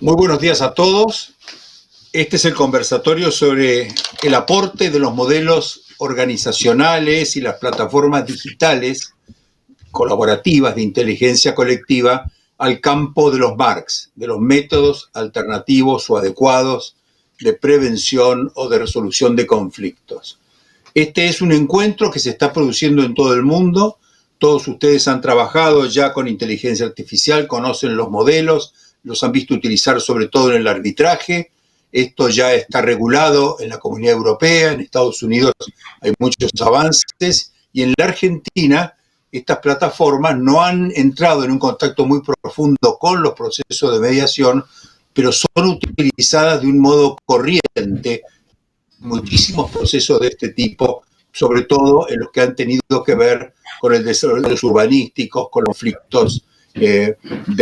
Muy buenos días a todos. Este es el conversatorio sobre el aporte de los modelos organizacionales y las plataformas digitales colaborativas de inteligencia colectiva al campo de los MARCs, de los métodos alternativos o adecuados de prevención o de resolución de conflictos. Este es un encuentro que se está produciendo en todo el mundo. Todos ustedes han trabajado ya con inteligencia artificial, conocen los modelos, los han visto utilizar sobre todo en el arbitraje. Esto ya está regulado en la Comunidad Europea, en Estados Unidos hay muchos avances, y en la Argentina estas plataformas no han entrado en un contacto muy profundo con los procesos de mediación, pero son utilizadas de un modo corriente. Muchísimos procesos de este tipo, sobre todo en los que han tenido que ver con el desarrollo de los urbanísticos, con conflictos de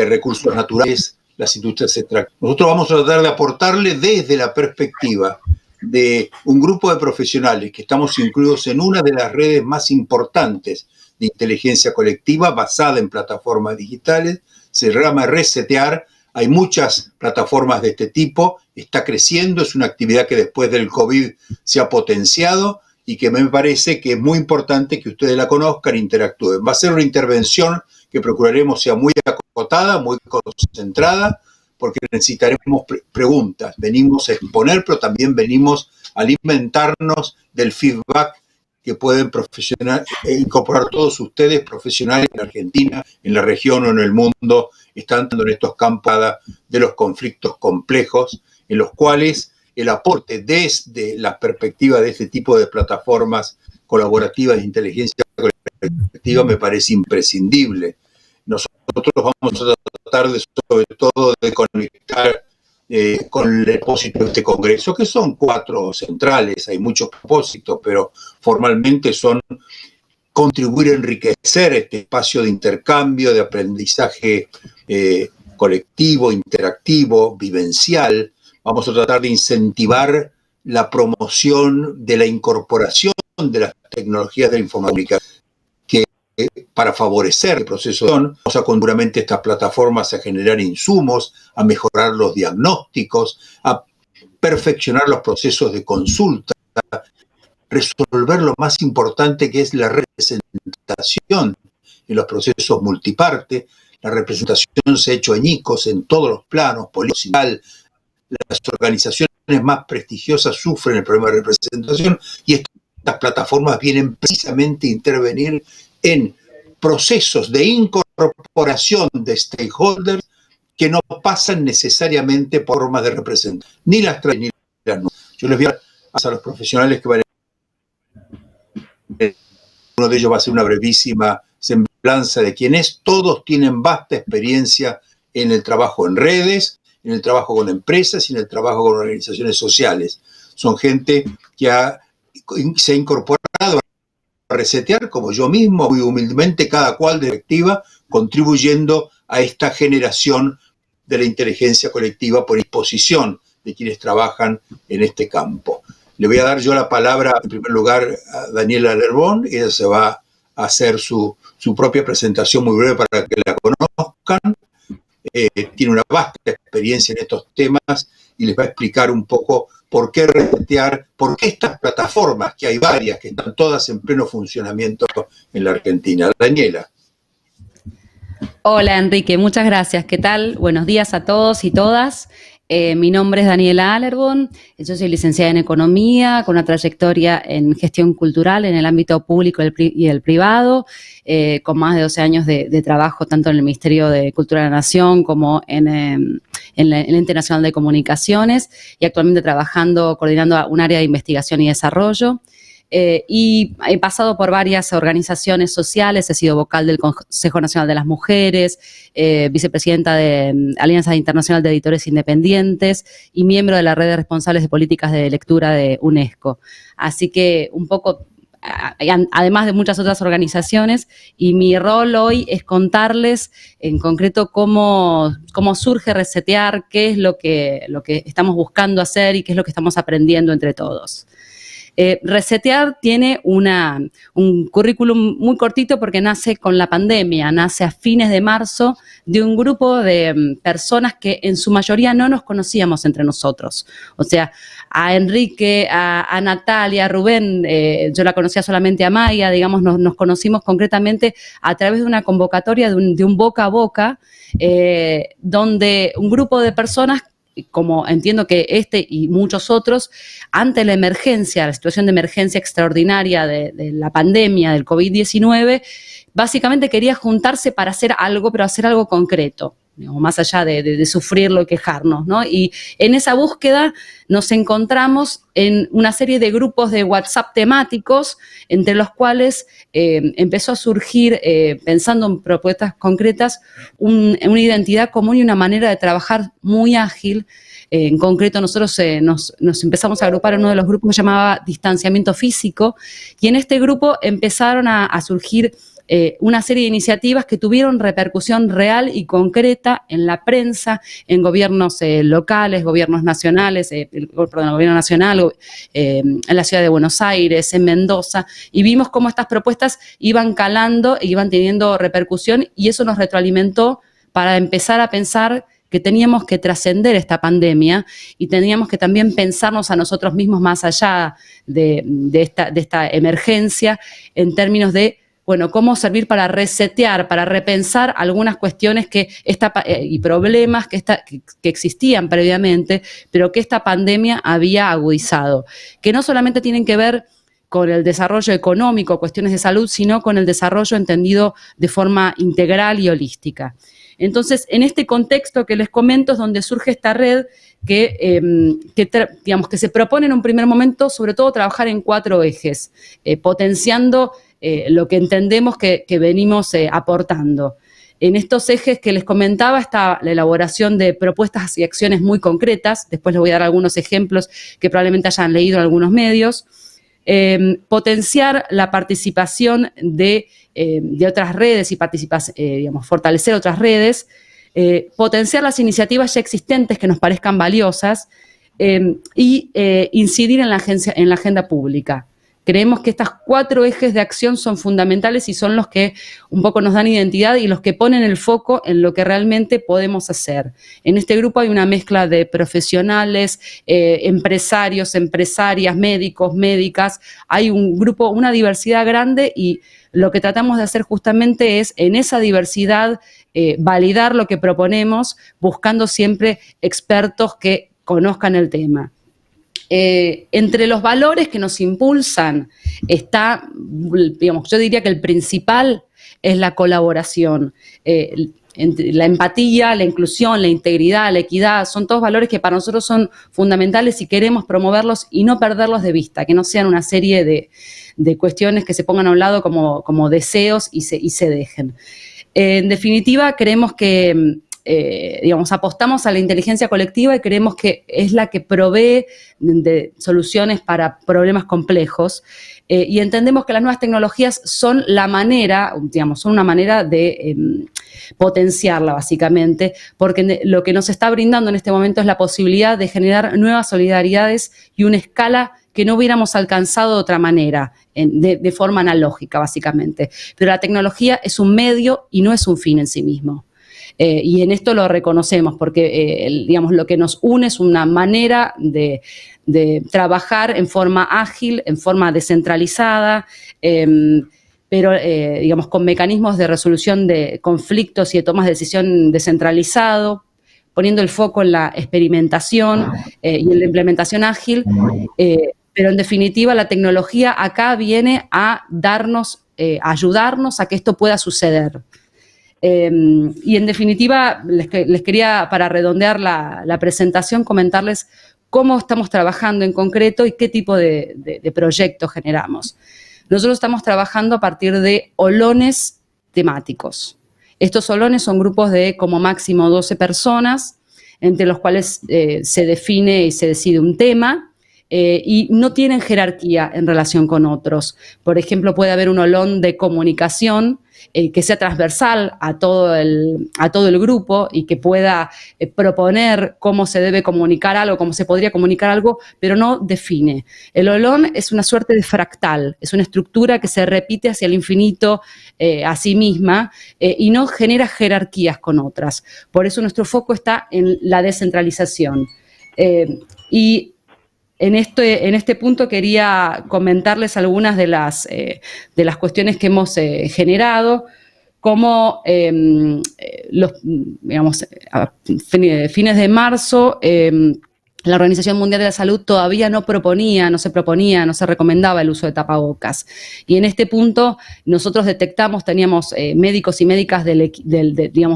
recursos naturales, las industrias extractivas. Nosotros vamos a tratar de aportarle desde la perspectiva de un grupo de profesionales que estamos incluidos en una de las redes más importantes de inteligencia colectiva basada en plataformas digitales, se llama Resetear. Hay muchas plataformas de este tipo, está creciendo, es una actividad que después del COVID se ha potenciado y que me parece que es muy importante que ustedes la conozcan e interactúen. Va a ser una intervención que procuraremos sea muy acotada, muy concentrada, porque necesitaremos preguntas. Venimos a exponer, pero también venimos a alimentarnos del feedback que pueden incorporar todos ustedes, profesionales en Argentina, en la región o en el mundo, están en estos campos de los conflictos complejos, en los cuales el aporte desde la perspectiva de este tipo de plataformas colaborativas de inteligencia colectiva me parece imprescindible. Nosotros vamos a tratar sobre todo de conectar con el propósito de este congreso, que son 4 centrales, hay muchos propósitos, pero formalmente son contribuir a enriquecer este espacio de intercambio, de aprendizaje colectivo, interactivo, vivencial. Vamos a tratar de incentivar la promoción de la incorporación de las tecnologías de la informática para favorecer el proceso. Vamos a seguramente estas plataformas a generar insumos, a mejorar los diagnósticos, a perfeccionar los procesos de consulta, resolver lo más importante que es la representación en los procesos multiparte. La representación se ha hecho añicos en todos los planos, político, las organizaciones más prestigiosas sufren el problema de representación y estas plataformas vienen precisamente a intervenir en procesos de incorporación de stakeholders que no pasan necesariamente por formas de representación, ni las tradicionales ni las nuevas. Yo les voy a los profesionales que van a... Uno de ellos va a ser una brevísima semblanza de quién es. Todos tienen vasta experiencia en el trabajo en redes, en el trabajo con empresas y en el trabajo con organizaciones sociales. Son gente que se ha incorporado a resetear, como yo mismo, muy humildemente, cada cual de perspectiva, contribuyendo a esta generación de la inteligencia colectiva por disposición de quienes trabajan en este campo. Le voy a dar yo la palabra, en primer lugar, a Daniela Alerbón. Ella se va a hacer su propia presentación muy breve para que la conozcan. Tiene una vasta experiencia en estos temas y les va a explicar un poco por qué resetear, por qué estas plataformas, que hay varias, que están todas en pleno funcionamiento en la Argentina. Daniela. Hola Enrique, muchas gracias. ¿Qué tal? Buenos días a todos y todas. Mi nombre es Daniela Alerbón, yo soy licenciada en Economía, con una trayectoria en gestión cultural en el ámbito público y el privado, con más de 12 años de trabajo tanto en el Ministerio de Cultura de la Nación como en el Ente Nacional de Comunicaciones y actualmente coordinando un área de investigación y desarrollo. Y he pasado por varias organizaciones sociales, he sido vocal del Consejo Nacional de las Mujeres, vicepresidenta de Alianza Internacional de Editores Independientes y miembro de la Red de Responsables de Políticas de Lectura de UNESCO. Así que un poco, además de muchas otras organizaciones, y mi rol hoy es contarles en concreto cómo surge Resetear, qué es lo que estamos buscando hacer y qué es lo que estamos aprendiendo entre todos. Resetear tiene un currículum muy cortito porque nace con la pandemia, nace a fines de marzo de un grupo de personas que en su mayoría no nos conocíamos entre nosotros. O sea, a Enrique, a Natalia, a Rubén, yo la conocía solamente a Maya, digamos, nos conocimos concretamente a través de una convocatoria de un boca a boca, donde un grupo de personas, como entiendo que este y muchos otros, ante la emergencia, la situación de emergencia extraordinaria de la pandemia del COVID-19, básicamente quería juntarse para hacer algo, pero hacer algo concreto, digamos, más allá de sufrirlo y quejarnos, ¿no? Y en esa búsqueda nos encontramos en una serie de grupos de WhatsApp temáticos, entre los cuales empezó a surgir, pensando en propuestas concretas, una identidad común y una manera de trabajar muy ágil. En concreto, nosotros nos empezamos a agrupar en uno de los grupos que se llamaba Distanciamiento Físico, y en este grupo empezaron a surgir una serie de iniciativas que tuvieron repercusión real y concreta en la prensa, en gobiernos locales, gobiernos nacionales, el gobierno nacional, en la ciudad de Buenos Aires, en Mendoza, y vimos cómo estas propuestas iban calando e iban teniendo repercusión, y eso nos retroalimentó para empezar a pensar que teníamos que trascender esta pandemia y teníamos que también pensarnos a nosotros mismos más allá de esta emergencia, en términos de, bueno, cómo servir para resetear, para repensar algunas cuestiones y problemas que existían previamente, pero que esta pandemia había agudizado, que no solamente tienen que ver con el desarrollo económico, cuestiones de salud, sino con el desarrollo entendido de forma integral y holística. Entonces, en este contexto que les comento es donde surge esta red digamos, que se propone en un primer momento, sobre todo, trabajar en 4 ejes, potenciando lo que entendemos que venimos aportando. En estos ejes que les comentaba está la elaboración de propuestas y acciones muy concretas. Después les voy a dar algunos ejemplos que probablemente hayan leído en algunos medios. Potenciar la participación de otras redes y digamos, fortalecer otras redes, potenciar las iniciativas ya existentes que nos parezcan valiosas y incidir en la agenda pública. Creemos que estos 4 ejes de acción son fundamentales y son los que un poco nos dan identidad y los que ponen el foco en lo que realmente podemos hacer. En este grupo hay una mezcla de profesionales, empresarios, empresarias, médicos, médicas. Hay una diversidad grande, y lo que tratamos de hacer justamente es, en esa diversidad, validar lo que proponemos, buscando siempre expertos que conozcan el tema. Entre los valores que nos impulsan está, digamos, yo diría que el principal es la colaboración, la empatía, la inclusión, la integridad, la equidad. Son todos valores que para nosotros son fundamentales y queremos promoverlos y no perderlos de vista, que no sean una serie de cuestiones que se pongan a un lado como deseos y se dejen. En definitiva, creemos que digamos, apostamos a la inteligencia colectiva y creemos que es la que provee de soluciones para problemas complejos, y entendemos que las nuevas tecnologías son la manera, digamos, son una manera de potenciarla, básicamente, porque lo que nos está brindando en este momento es la posibilidad de generar nuevas solidaridades y una escala que no hubiéramos alcanzado de otra manera, de forma analógica, básicamente. Pero la tecnología es un medio y no es un fin en sí mismo. Y en esto lo reconocemos porque, digamos, lo que nos une es una manera de trabajar en forma ágil, en forma descentralizada, pero, digamos, con mecanismos de resolución de conflictos y de tomas de decisión descentralizado, poniendo el foco en la experimentación y en la implementación ágil, pero en definitiva la tecnología acá viene a a ayudarnos a que esto pueda suceder. Y en definitiva, les quería, para redondear la presentación, comentarles cómo estamos trabajando en concreto y qué tipo de proyectos generamos. Nosotros estamos trabajando a partir de olones temáticos. Estos olones son grupos de como máximo 12 personas, entre los cuales se define y se decide un tema, y no tienen jerarquía en relación con otros. Por ejemplo, puede haber un olón de comunicación que sea transversal a todo el grupo y que pueda proponer cómo se debe comunicar algo, cómo se podría comunicar algo, pero no define. El olón es una suerte de fractal, es una estructura que se repite hacia el infinito a sí misma y no genera jerarquías con otras. Por eso nuestro foco está en la descentralización. Y en este punto quería comentarles algunas de las cuestiones que hemos generado, como a fines de marzo, la Organización Mundial de la Salud todavía no se recomendaba el uso de tapabocas. Y en este punto nosotros detectamos, teníamos médicos y médicas de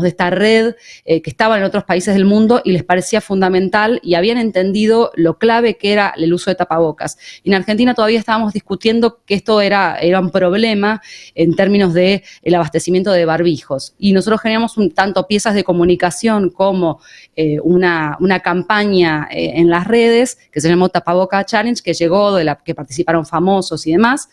esta red que estaban en otros países del mundo y les parecía fundamental y habían entendido lo clave que era el uso de tapabocas. Y en Argentina todavía estábamos discutiendo que esto era un problema en términos del abastecimiento de barbijos. Y nosotros generamos tanto piezas de comunicación como una campaña en las redes, que se llamó Tapaboca Challenge, que llegó, que participaron famosos y demás,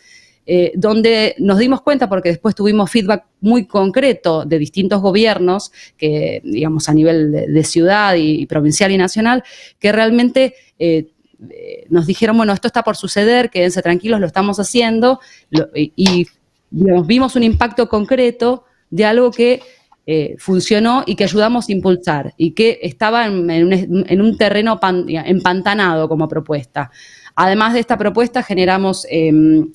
donde nos dimos cuenta, porque después tuvimos feedback muy concreto de distintos gobiernos, que digamos a nivel de ciudad y provincial y nacional, que realmente nos dijeron, bueno, esto está por suceder, quédense tranquilos, lo estamos haciendo, y digamos, vimos un impacto concreto de algo que funcionó y que ayudamos a impulsar y que estaba en un terreno empantanado como propuesta. Además de esta propuesta, generamos un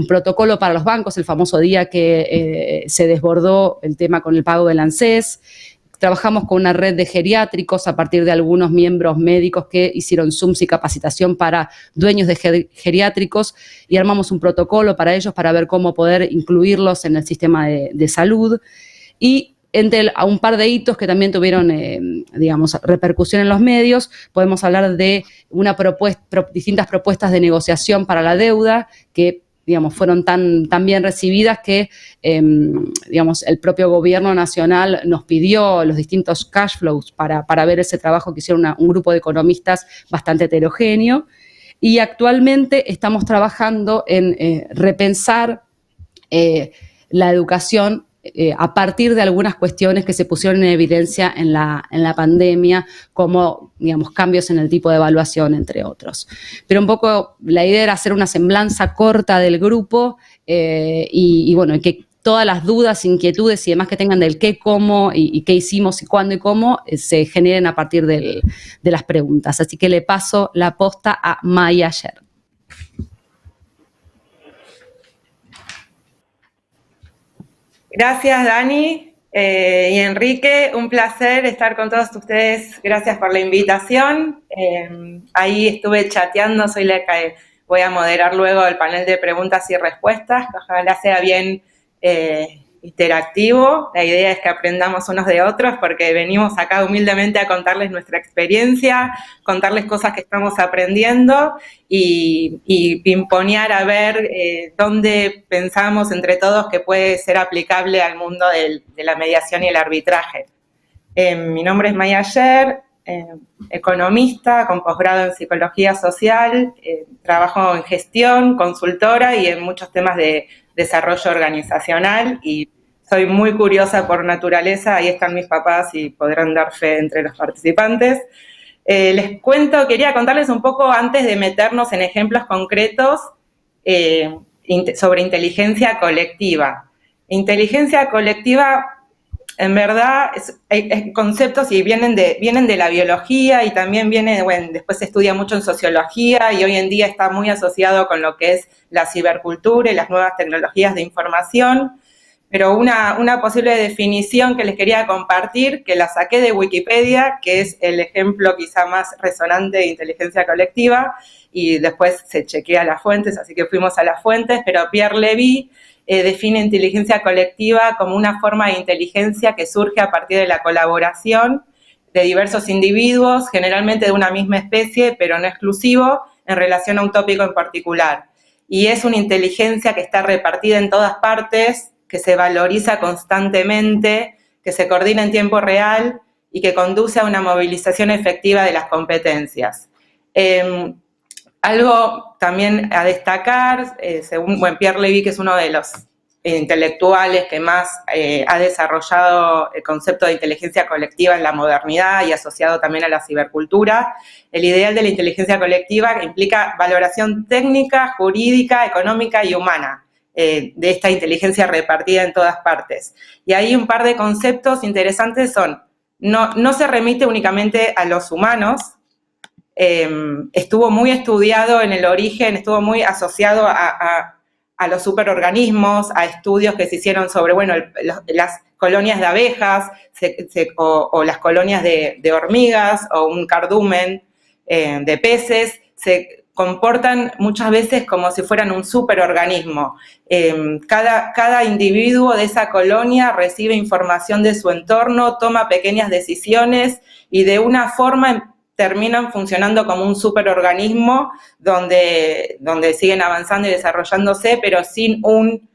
protocolo para los bancos, el famoso día que se desbordó el tema con el pago del ANSES. Trabajamos con una red de geriátricos a partir de algunos miembros médicos que hicieron Zooms y capacitación para dueños de geriátricos y armamos un protocolo para ellos para ver cómo poder incluirlos en el sistema de salud. Y entre un par de hitos que también tuvieron, repercusión en los medios, podemos hablar de distintas propuestas de negociación para la deuda que, fueron tan bien recibidas que, el propio gobierno nacional nos pidió los distintos cash flows para ver ese trabajo que hicieron un grupo de economistas bastante heterogéneo. Y actualmente estamos trabajando en repensar la educación a partir de algunas cuestiones que se pusieron en evidencia en la pandemia, como, cambios en el tipo de evaluación, entre otros. Pero un poco la idea era hacer una semblanza corta del grupo y que todas las dudas, inquietudes y demás que tengan del qué, cómo y qué hicimos y cuándo y cómo se generen a partir de las preguntas. Así que le paso la posta a Maya Sher. Gracias, Dani y Enrique. Un placer estar con todos ustedes. Gracias por la invitación. Ahí estuve chateando, soy la que voy a moderar luego el panel de preguntas y respuestas. Ojalá sea bien interactivo. La idea es que aprendamos unos de otros porque venimos acá humildemente a contarles nuestra experiencia, contarles cosas que estamos aprendiendo y pimponear a ver dónde pensamos entre todos que puede ser aplicable al mundo de la mediación y el arbitraje. Mi nombre es Maya Sher, economista con posgrado en psicología social, trabajo en gestión, consultora y en muchos temas de desarrollo organizacional y soy muy curiosa por naturaleza. Ahí están mis papás y podrán dar fe entre los participantes. Les cuento, quería contarles un poco antes de meternos en ejemplos concretos sobre inteligencia colectiva. Inteligencia colectiva, en verdad, es conceptos y vienen de la biología y también después se estudia mucho en sociología y hoy en día está muy asociado con lo que es la cibercultura y las nuevas tecnologías de información. Pero una posible definición que les quería compartir, que la saqué de Wikipedia, que es el ejemplo quizá más resonante de inteligencia colectiva, y después se chequea las fuentes, así que fuimos a las fuentes, pero Pierre Levy define inteligencia colectiva como una forma de inteligencia que surge a partir de la colaboración de diversos individuos, generalmente de una misma especie, pero no exclusivo, en relación a un tópico en particular. Y es una inteligencia que está repartida en todas partes, que se valoriza constantemente, que se coordina en tiempo real y que conduce a una movilización efectiva de las competencias. Algo también a destacar, según Pierre Levy, que es uno de los intelectuales que más ha desarrollado el concepto de inteligencia colectiva en la modernidad y asociado también a la cibercultura, el ideal de la inteligencia colectiva implica valoración técnica, jurídica, económica y humana de esta inteligencia repartida en todas partes. Y ahí un par de conceptos interesantes son, no se remite únicamente a los humanos, estuvo muy estudiado en el origen, estuvo muy asociado a los superorganismos, a estudios que se hicieron sobre, bueno, las colonias de abejas o las colonias de hormigas o un cardumen de peces, se comportan muchas veces como si fueran un superorganismo. Cada individuo de esa colonia recibe información de su entorno, toma pequeñas decisiones y de una forma terminan funcionando como un superorganismo donde siguen avanzando y desarrollándose, pero sin un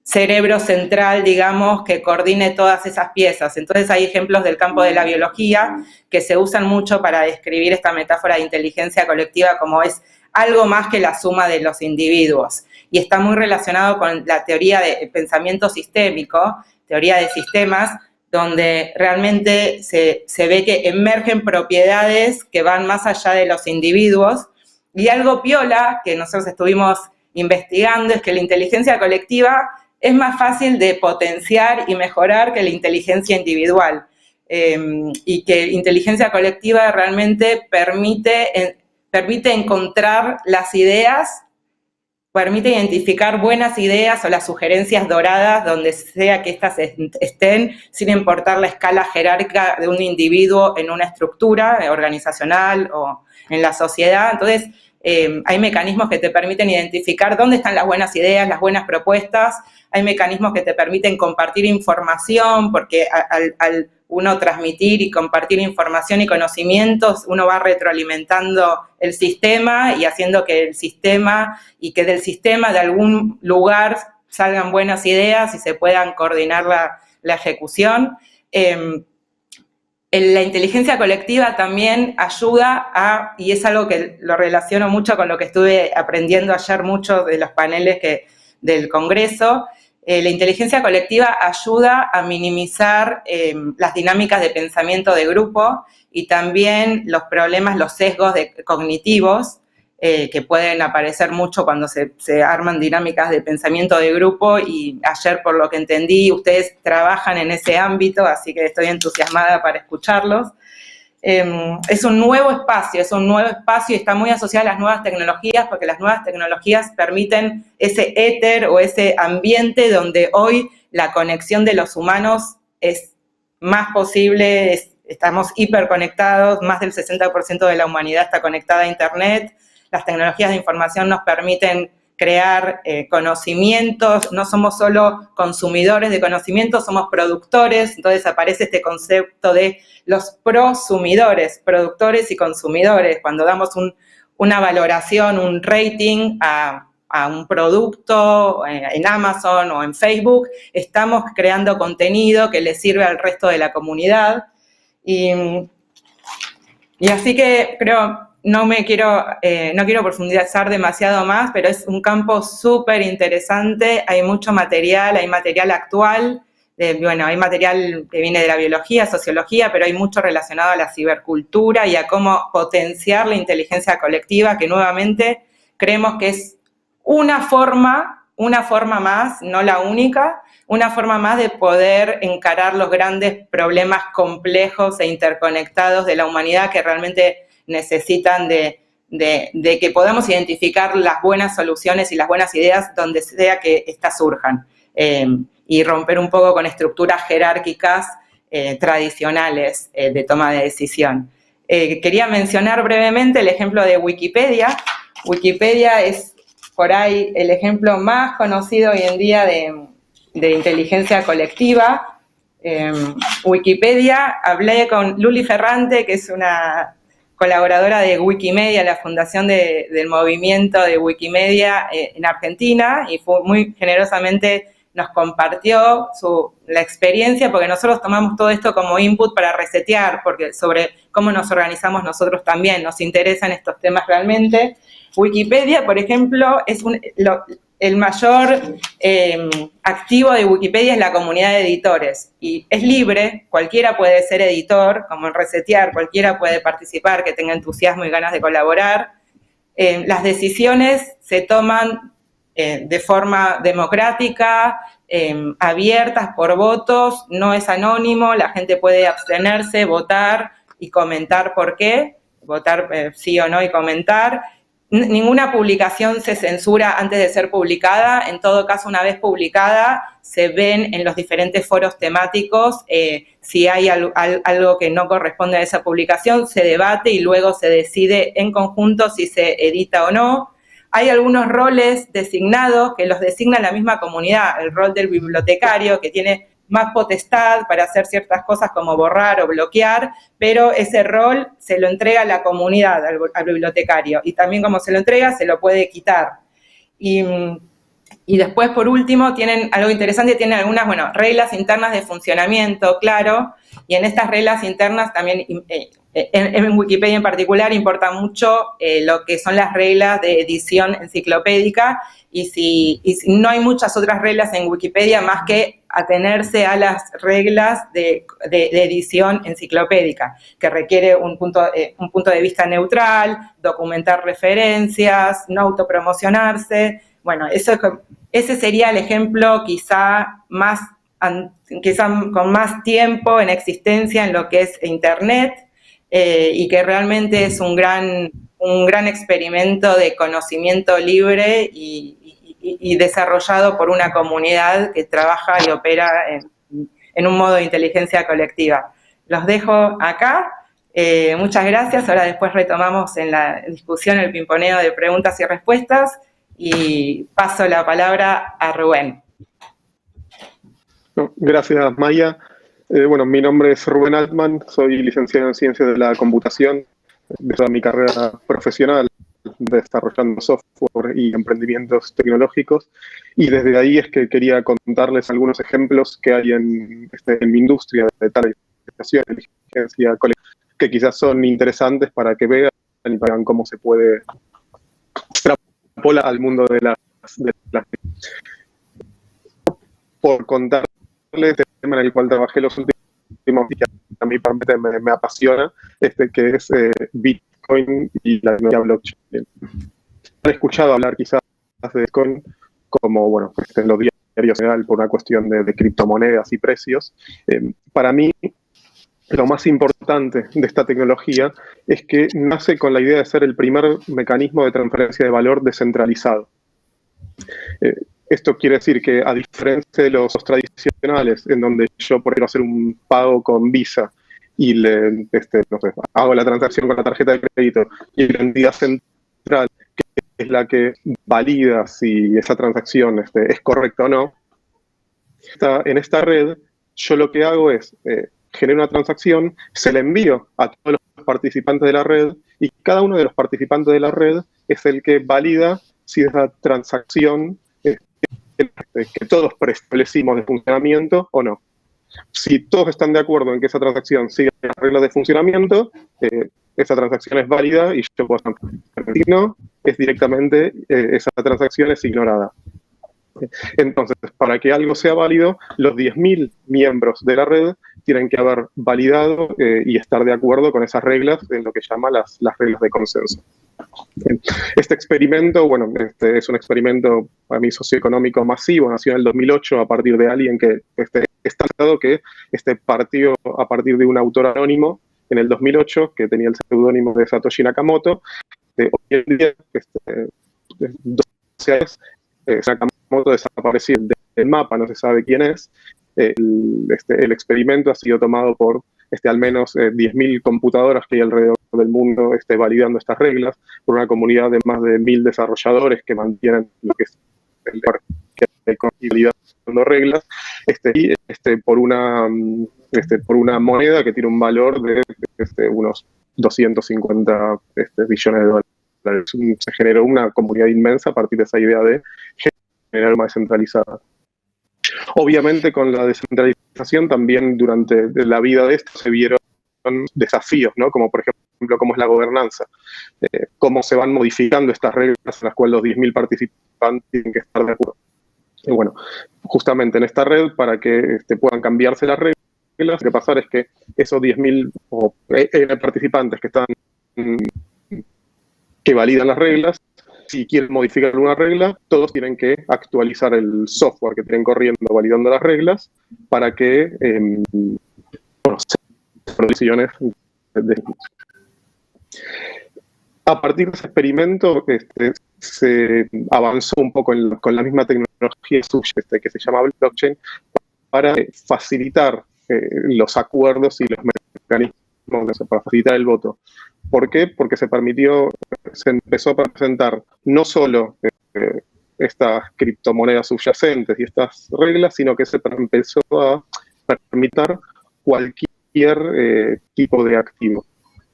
cerebro central, digamos, que coordine todas esas piezas. Entonces hay ejemplos del campo de la biología que se usan mucho para describir esta metáfora de inteligencia colectiva como es algo más que la suma de los individuos. Y está muy relacionado con la teoría de pensamiento sistémico, teoría de sistemas, donde realmente se ve que emergen propiedades que van más allá de los individuos. Y algo piola que nosotros estuvimos investigando es que la inteligencia colectiva es más fácil de potenciar y mejorar que la inteligencia individual. Y que la inteligencia colectiva realmente permite encontrar las ideas, permite identificar buenas ideas o las sugerencias doradas donde sea que éstas estén, sin importar la escala jerárquica de un individuo en una estructura organizacional o en la sociedad. Entonces, hay mecanismos que te permiten identificar dónde están las buenas ideas, las buenas propuestas. Hay mecanismos que te permiten compartir información, porque al uno transmitir y compartir información y conocimientos, uno va retroalimentando el sistema y haciendo que el sistema y que del sistema de algún lugar salgan buenas ideas y se puedan coordinar la ejecución. La inteligencia colectiva también ayuda y es algo que lo relaciono mucho con lo que estuve aprendiendo ayer mucho de los paneles del Congreso. La inteligencia colectiva ayuda a minimizar las dinámicas de pensamiento de grupo y también los problemas, los sesgos cognitivos que pueden aparecer mucho cuando se arman dinámicas de pensamiento de grupo, y ayer, por lo que entendí, ustedes trabajan en ese ámbito, así que estoy entusiasmada para escucharlos. Es un nuevo espacio y está muy asociado a las nuevas tecnologías, porque las nuevas tecnologías permiten ese éter o ese ambiente donde hoy la conexión de los humanos es más posible, estamos hiperconectados, más del 60% de la humanidad está conectada a Internet. Las tecnologías de información nos permiten crear conocimientos, no somos solo consumidores de conocimientos, somos productores. Entonces aparece este concepto de los prosumidores, productores y consumidores. Cuando damos una valoración, un rating a un producto en Amazon o en Facebook, estamos creando contenido que le sirve al resto de la comunidad. Y así que creo... No quiero profundizar demasiado más, pero es un campo súper interesante. Hay mucho material, hay material actual, hay material que viene de la biología, sociología, pero hay mucho relacionado a la cibercultura y a cómo potenciar la inteligencia colectiva, que nuevamente creemos que es una forma más, no la única, una forma más de poder encarar los grandes problemas complejos e interconectados de la humanidad, que realmente necesitan de que podamos identificar las buenas soluciones y las buenas ideas donde sea que éstas surjan, y romper un poco con estructuras jerárquicas tradicionales de toma de decisión. Quería mencionar brevemente el ejemplo de Wikipedia. Wikipedia es por ahí el ejemplo más conocido hoy en día de inteligencia colectiva. Wikipedia, hablé con Luli Ferrante, que es una colaboradora de Wikimedia, la fundación del movimiento de Wikimedia en Argentina, y fue muy generosamente nos compartió la experiencia, porque nosotros tomamos todo esto como input para resetear, porque sobre cómo nos organizamos nosotros también, nos interesan estos temas realmente. Wikipedia, por ejemplo, es el mayor activo de Wikipedia es la comunidad de editores, y es libre, cualquiera puede ser editor, como en Resetear, cualquiera puede participar, que tenga entusiasmo y ganas de colaborar. Las decisiones se toman de forma democrática, abiertas por votos, no es anónimo, la gente puede abstenerse, votar y comentar por qué, votar sí o no y comentar. Ninguna publicación se censura antes de ser publicada. En todo caso, una vez publicada, se ven en los diferentes foros temáticos si hay algo que no corresponde a esa publicación, se debate y luego se decide en conjunto si se edita o no. Hay algunos roles designados que los designa la misma comunidad, el rol del bibliotecario, que tiene más potestad para hacer ciertas cosas como borrar o bloquear, pero ese rol se lo entrega a la comunidad, al bibliotecario, y también como se lo entrega, se lo puede quitar. Y después, por último, tienen algo interesante, tienen algunas, reglas internas de funcionamiento, claro, y en estas reglas internas también, en Wikipedia en particular, importa mucho lo que son las reglas de edición enciclopédica, y si no hay muchas otras reglas en Wikipedia más que atenerse a las reglas de edición enciclopédica, que requiere un punto de vista neutral, documentar referencias, no autopromocionarse. Bueno, ese sería el ejemplo quizá con más tiempo en existencia en lo que es Internet, y que realmente es un gran experimento de conocimiento libre y desarrollado por una comunidad que trabaja y opera en un modo de inteligencia colectiva. Los dejo acá. Muchas gracias. Ahora después retomamos en la discusión el pimponeo de preguntas y respuestas, y paso la palabra a Rubén. Gracias, Maya. Mi nombre es Rubén Altman, soy licenciado en Ciencias de la Computación, de toda mi carrera profesional desarrollando software y emprendimientos tecnológicos, y desde ahí es que quería contarles algunos ejemplos que hay en mi industria de tal inteligencia colectiva, que quizás son interesantes para que vean y vean cómo se puede extrapolar al mundo de las por contarles el tema en el cual trabajé los últimos días, a mí me apasiona, que es Bitcoin y la tecnología blockchain. Han escuchado hablar quizás de Bitcoin como, en los diarios en general por una cuestión de criptomonedas y precios. Para mí, lo más importante de esta tecnología es que nace con la idea de ser el primer mecanismo de transferencia de valor descentralizado. Esto quiere decir que, a diferencia de los tradicionales, en donde yo por ejemplo hacer un pago con Visa y hago la transacción con la tarjeta de crédito, y la entidad central, que es la que valida si esa transacción es correcta o no, en esta red yo lo que hago es genero una transacción, se la envío a todos los participantes de la red, y cada uno de los participantes de la red es el que valida si esa transacción que todos preestablecimos de funcionamiento o no. Si todos están de acuerdo en que esa transacción sigue las reglas de funcionamiento, esa transacción es válida y yo puedo transferir. Si no, es directamente esa transacción es ignorada. Entonces, para que algo sea válido, los 10.000 miembros de la red tienen que haber validado y estar de acuerdo con esas reglas, en lo que llama las reglas de consenso. Este experimento, es un experimento para mí socioeconómico masivo, nació en el 2008 a partir de alguien que está claro que partió a partir de un autor anónimo en el 2008 que tenía el seudónimo de Satoshi Nakamoto. Hoy en día, 12 años, Nakamoto desapareció del mapa, no se sabe quién es. El experimento ha sido tomado por al menos 10.000 computadoras que hay alrededor del mundo validando estas reglas, por una comunidad de más de 1.000 desarrolladores que mantienen lo que es y validando reglas, y por una moneda que tiene un valor de unos 250 billones de dólares. Se generó una comunidad inmensa a partir de esa idea de generar más descentralizada. Obviamente con la descentralización también durante la vida de esto se vieron desafíos, ¿no? Como por ejemplo, cómo es la gobernanza, cómo se van modificando estas reglas en las cuales los 10.000 participantes tienen que estar de acuerdo. Y bueno, justamente en esta red, para que puedan cambiarse las reglas, lo que pasar es que esos 10.000 o participantes que validan las reglas, si quieren modificar una regla, todos tienen que actualizar el software que tienen corriendo validando las reglas para que se tomen decisiones. A partir de ese experimento se avanzó un poco con la misma tecnología suya, que se llama blockchain, para facilitar los acuerdos y los mecanismos para facilitar el voto. ¿Por qué? Porque se empezó a presentar no solo estas criptomonedas subyacentes y estas reglas, sino que se empezó a permitir cualquier tipo de activo.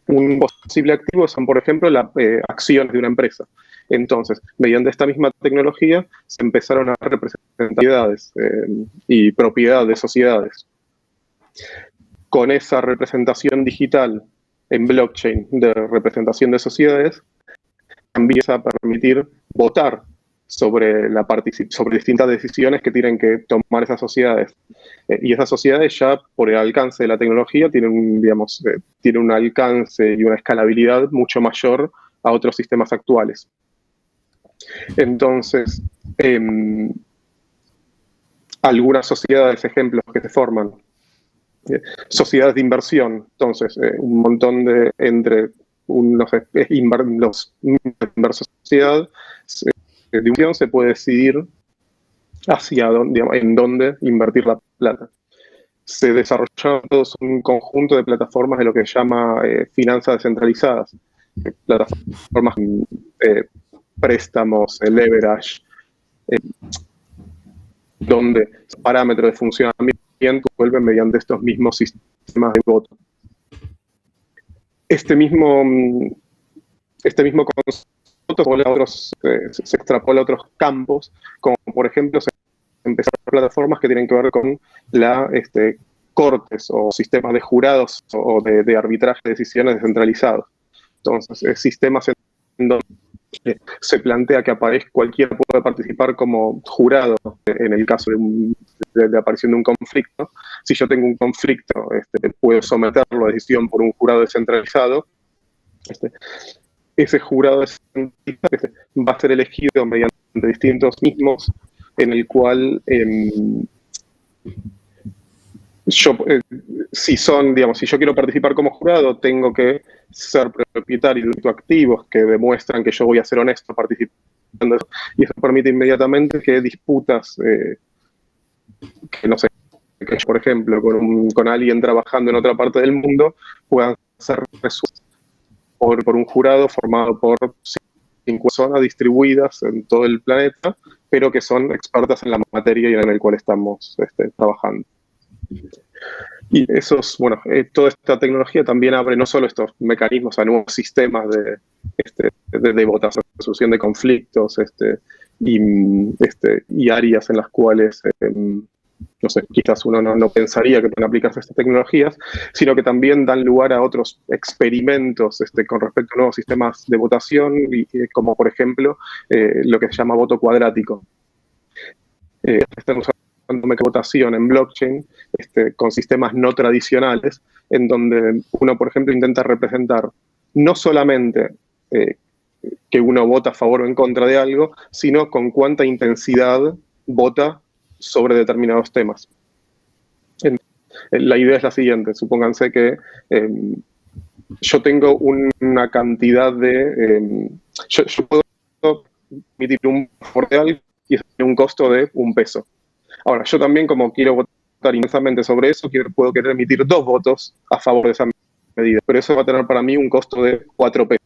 Un posible activo son, por ejemplo, las acciones de una empresa. Entonces, mediante esta misma tecnología, se empezaron a representar sociedades y propiedad de sociedades. Con esa representación digital en blockchain de representación de sociedades, también se va a permitir votar sobre distintas decisiones que tienen que tomar esas sociedades. Y esas sociedades ya, por el alcance de la tecnología, tienen un alcance y una escalabilidad mucho mayor a otros sistemas actuales. Entonces, algunas sociedades, ejemplos que se forman, sociedades de inversión, entonces un montón de los inversores de sociedad de inversión se puede decidir hacia dónde, en dónde invertir la plata. Se desarrolló un conjunto de plataformas de lo que se llama finanzas descentralizadas, plataformas préstamos, leverage, donde los parámetros de funcionamiento vuelven mediante estos mismos sistemas de voto. Este mismo concepto se extrapola a otros campos, como por ejemplo se empezaron plataformas que tienen que ver con cortes o sistemas de jurados o de arbitraje de decisiones descentralizados. Entonces, sistemas en donde se plantea que cualquiera puede participar como jurado en el caso de aparición de un conflicto. Si yo tengo un conflicto, puedo someterlo a decisión por un jurado descentralizado. Ese jurado descentralizado va a ser elegido mediante distintos mismos, en el cual si yo quiero participar como jurado, tengo que ser propietario de activos que demuestran que yo voy a ser honesto participando, y eso permite inmediatamente que disputas, que no sé, que por ejemplo, con alguien trabajando en otra parte del mundo, puedan ser resueltas por un jurado formado por 5 personas distribuidas en todo el planeta, pero que son expertas en la materia y en el cual estamos trabajando. Y toda esta tecnología también abre no solo estos mecanismos a nuevos sistemas de votación, resolución de conflictos, y áreas en las cuales, no sé, quizás uno no pensaría que pueden aplicarse estas tecnologías, sino que también dan lugar a otros experimentos con respecto a nuevos sistemas de votación, como por ejemplo lo que se llama voto cuadrático. Están usando votación en blockchain con sistemas no tradicionales, en donde uno, por ejemplo, intenta representar no solamente que uno vota a favor o en contra de algo, sino con cuánta intensidad vota sobre determinados temas. La idea es la siguiente: supónganse que yo tengo una cantidad de... yo puedo emitir un favor de algo y eso tiene un costo de $1. Ahora, yo también, como quiero votar intensamente sobre eso, puedo querer emitir 2 votos a favor de esa medida, pero eso va a tener para mí un costo de $4.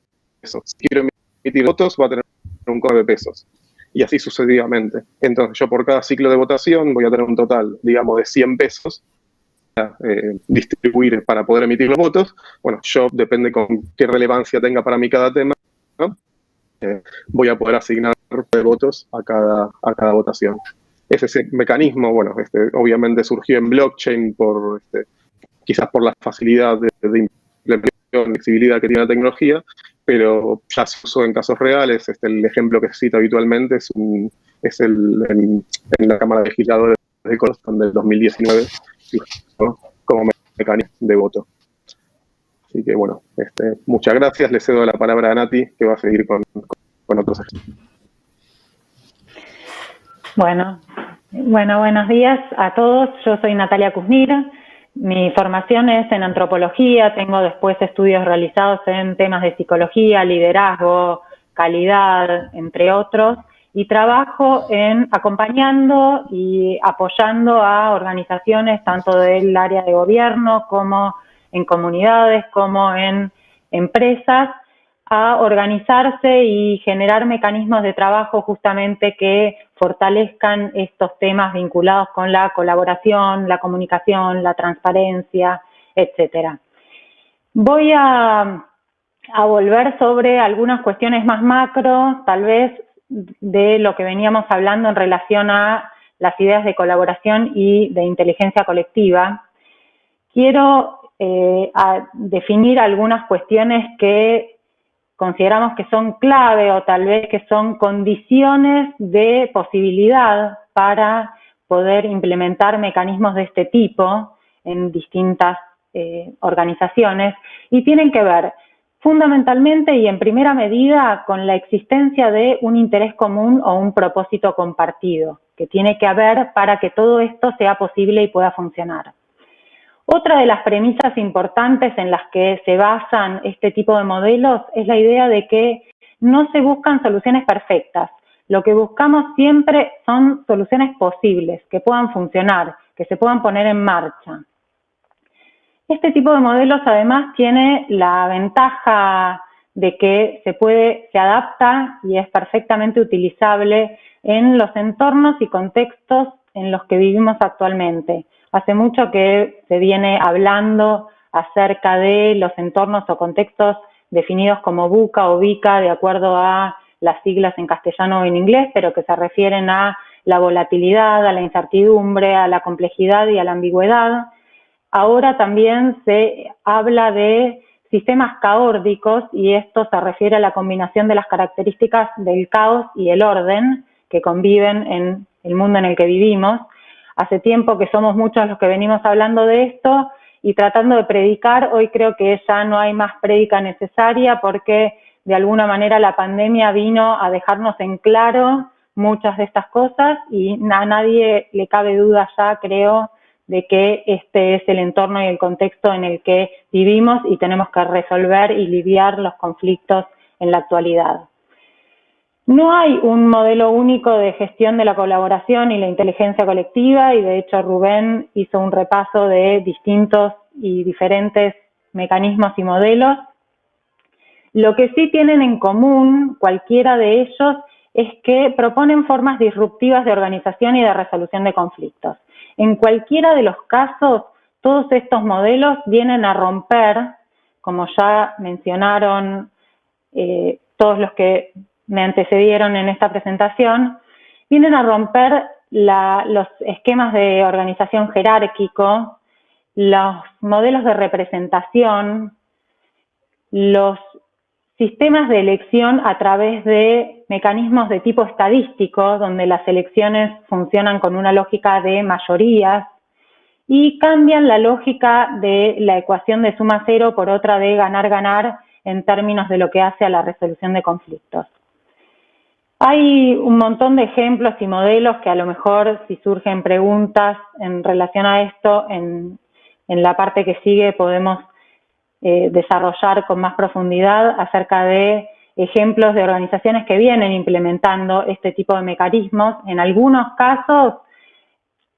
Si quiero emitir votos, va a tener un costo de pesos. Y así sucesivamente. Entonces, yo por cada ciclo de votación voy a tener un total, digamos, de $100 para distribuir para poder emitir los votos. Bueno, yo, depende con qué relevancia tenga para mí cada tema, ¿no? Voy a poder asignar votos a cada votación. ese mecanismo, bueno, obviamente surgió en blockchain quizás por la facilidad de implementación, flexibilidad que tiene la tecnología, pero ya se usó en casos reales. El ejemplo que se cita habitualmente en la Cámara de Legisladores de Colorado del 2019, ¿no?, como mecanismo de voto. Así que bueno, muchas gracias. Le cedo la palabra a Nati, que va a seguir con otros ejemplos. Bueno, buenos días a todos. Yo soy Natalia Kuznir. Mi formación es en antropología, tengo después estudios realizados en temas de psicología, liderazgo, calidad, entre otros, y trabajo acompañando y apoyando a organizaciones tanto del área de gobierno como en comunidades, como en empresas, a organizarse y generar mecanismos de trabajo justamente que fortalezcan estos temas vinculados con la colaboración, la comunicación, la transparencia, etcétera. Voy a volver sobre algunas cuestiones más macro, tal vez de lo que veníamos hablando en relación a las ideas de colaboración y de inteligencia colectiva. Quiero definir algunas cuestiones que consideramos que son clave o tal vez que son condiciones de posibilidad para poder implementar mecanismos de este tipo en distintas organizaciones, y tienen que ver fundamentalmente y en primera medida con la existencia de un interés común o un propósito compartido que tiene que haber para que todo esto sea posible y pueda funcionar. Otra de las premisas importantes en las que se basan este tipo de modelos es la idea de que no se buscan soluciones perfectas. Lo que buscamos siempre son soluciones posibles, que puedan funcionar, que se puedan poner en marcha. Este tipo de modelos además tiene la ventaja de que se adapta y es perfectamente utilizable en los entornos y contextos en los que vivimos actualmente. Hace mucho que se viene hablando acerca de los entornos o contextos definidos como VUCA o VICA, de acuerdo a las siglas en castellano o en inglés, pero que se refieren a la volatilidad, a la incertidumbre, a la complejidad y a la ambigüedad. Ahora también se habla de sistemas caóticos, y esto se refiere a la combinación de las características del caos y el orden que conviven en el mundo en el que vivimos. Hace tiempo que somos muchos los que venimos hablando de esto y tratando de predicar. Hoy creo que ya no hay más prédica necesaria porque de alguna manera la pandemia vino a dejarnos en claro muchas de estas cosas y a nadie le cabe duda ya, creo, de que este es el entorno y el contexto en el que vivimos y tenemos que resolver y lidiar los conflictos en la actualidad. No hay un modelo único de gestión de la colaboración y la inteligencia colectiva, y de hecho Rubén hizo un repaso de distintos y diferentes mecanismos y modelos. Lo que sí tienen en común cualquiera de ellos es que proponen formas disruptivas de organización y de resolución de conflictos. En cualquiera de los casos, todos estos modelos vienen a romper, como ya mencionaron todos los que me antecedieron en esta presentación, vienen a romper los esquemas de organización jerárquico, los modelos de representación, los sistemas de elección a través de mecanismos de tipo estadístico, donde las elecciones funcionan con una lógica de mayorías, y cambian la lógica de la ecuación de suma cero por otra de ganar-ganar en términos de lo que hace a la resolución de conflictos. Hay un montón de ejemplos y modelos que a lo mejor, si surgen preguntas en relación a esto, en la parte que sigue podemos desarrollar con más profundidad acerca de ejemplos de organizaciones que vienen implementando este tipo de mecanismos. En algunos casos,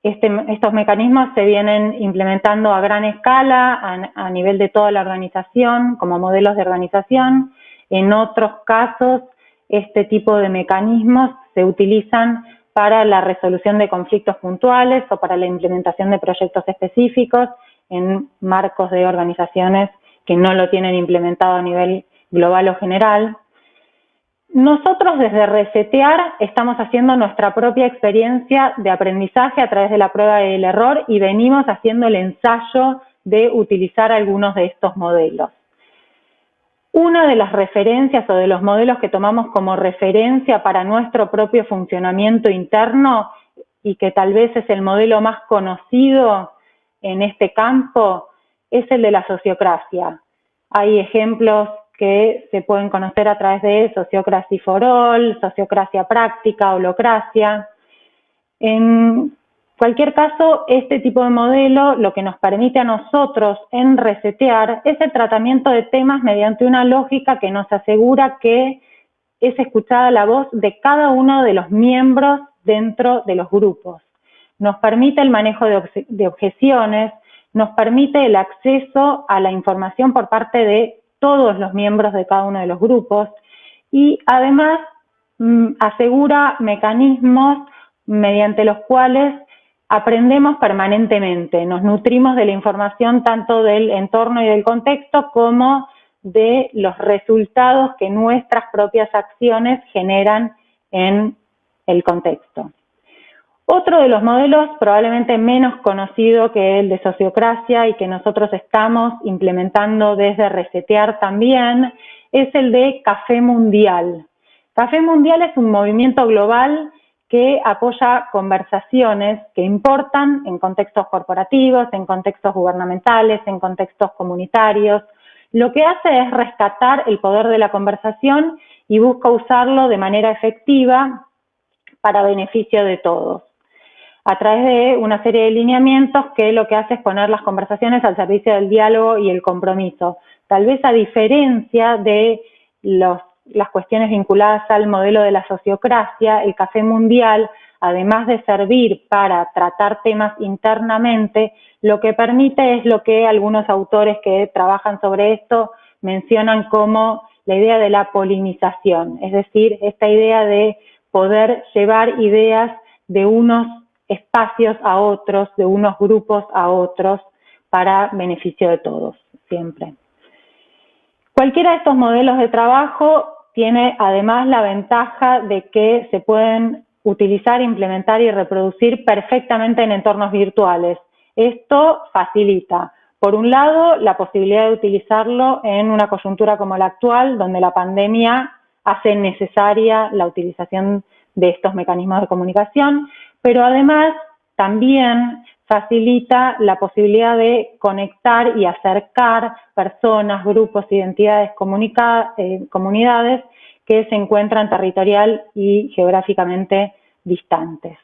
estos mecanismos se vienen implementando a gran escala, a nivel de toda la organización, como modelos de organización. En otros casos, este tipo de mecanismos se utilizan para la resolución de conflictos puntuales o para la implementación de proyectos específicos en marcos de organizaciones que no lo tienen implementado a nivel global o general. Nosotros desde Resetear estamos haciendo nuestra propia experiencia de aprendizaje a través de la prueba y el error y venimos haciendo el ensayo de utilizar algunos de estos modelos. Una de las referencias o de los modelos que tomamos como referencia para nuestro propio funcionamiento interno y que tal vez es el modelo más conocido en este campo es el de la sociocracia. Hay ejemplos que se pueden conocer a través de Sociocracy for All, Sociocracia Práctica, Holocracia. En cualquier caso, este tipo de modelo lo que nos permite a nosotros en Resetear es el tratamiento de temas mediante una lógica que nos asegura que es escuchada la voz de cada uno de los miembros dentro de los grupos. Nos permite el manejo de objeciones, nos permite el acceso a la información por parte de todos los miembros de cada uno de los grupos y además asegura mecanismos mediante los cuales aprendemos permanentemente, nos nutrimos de la información tanto del entorno y del contexto como de los resultados que nuestras propias acciones generan en el contexto. Otro de los modelos probablemente menos conocido que el de sociocracia y que nosotros estamos implementando desde Resetear también es el de Café Mundial. Café Mundial es un movimiento global que apoya conversaciones que importan en contextos corporativos, en contextos gubernamentales, en contextos comunitarios. Lo que hace es rescatar el poder de la conversación y busca usarlo de manera efectiva para beneficio de todos, a través de una serie de lineamientos que lo que hace es poner las conversaciones al servicio del diálogo y el compromiso. Tal vez a diferencia de las cuestiones vinculadas al modelo de la sociocracia, el Café Mundial, además de servir para tratar temas internamente, lo que permite es lo que algunos autores que trabajan sobre esto mencionan como la idea de la polinización, es decir, esta idea de poder llevar ideas de unos espacios a otros, de unos grupos a otros, para beneficio de todos, siempre. Cualquiera de estos modelos de trabajo tiene además la ventaja de que se pueden utilizar, implementar y reproducir perfectamente en entornos virtuales. Esto facilita, por un lado, la posibilidad de utilizarlo en una coyuntura como la actual, donde la pandemia hace necesaria la utilización de estos mecanismos de comunicación, pero además también facilita la posibilidad de conectar y acercar personas, grupos, identidades, comunidades que se encuentran territorial y geográficamente distantes.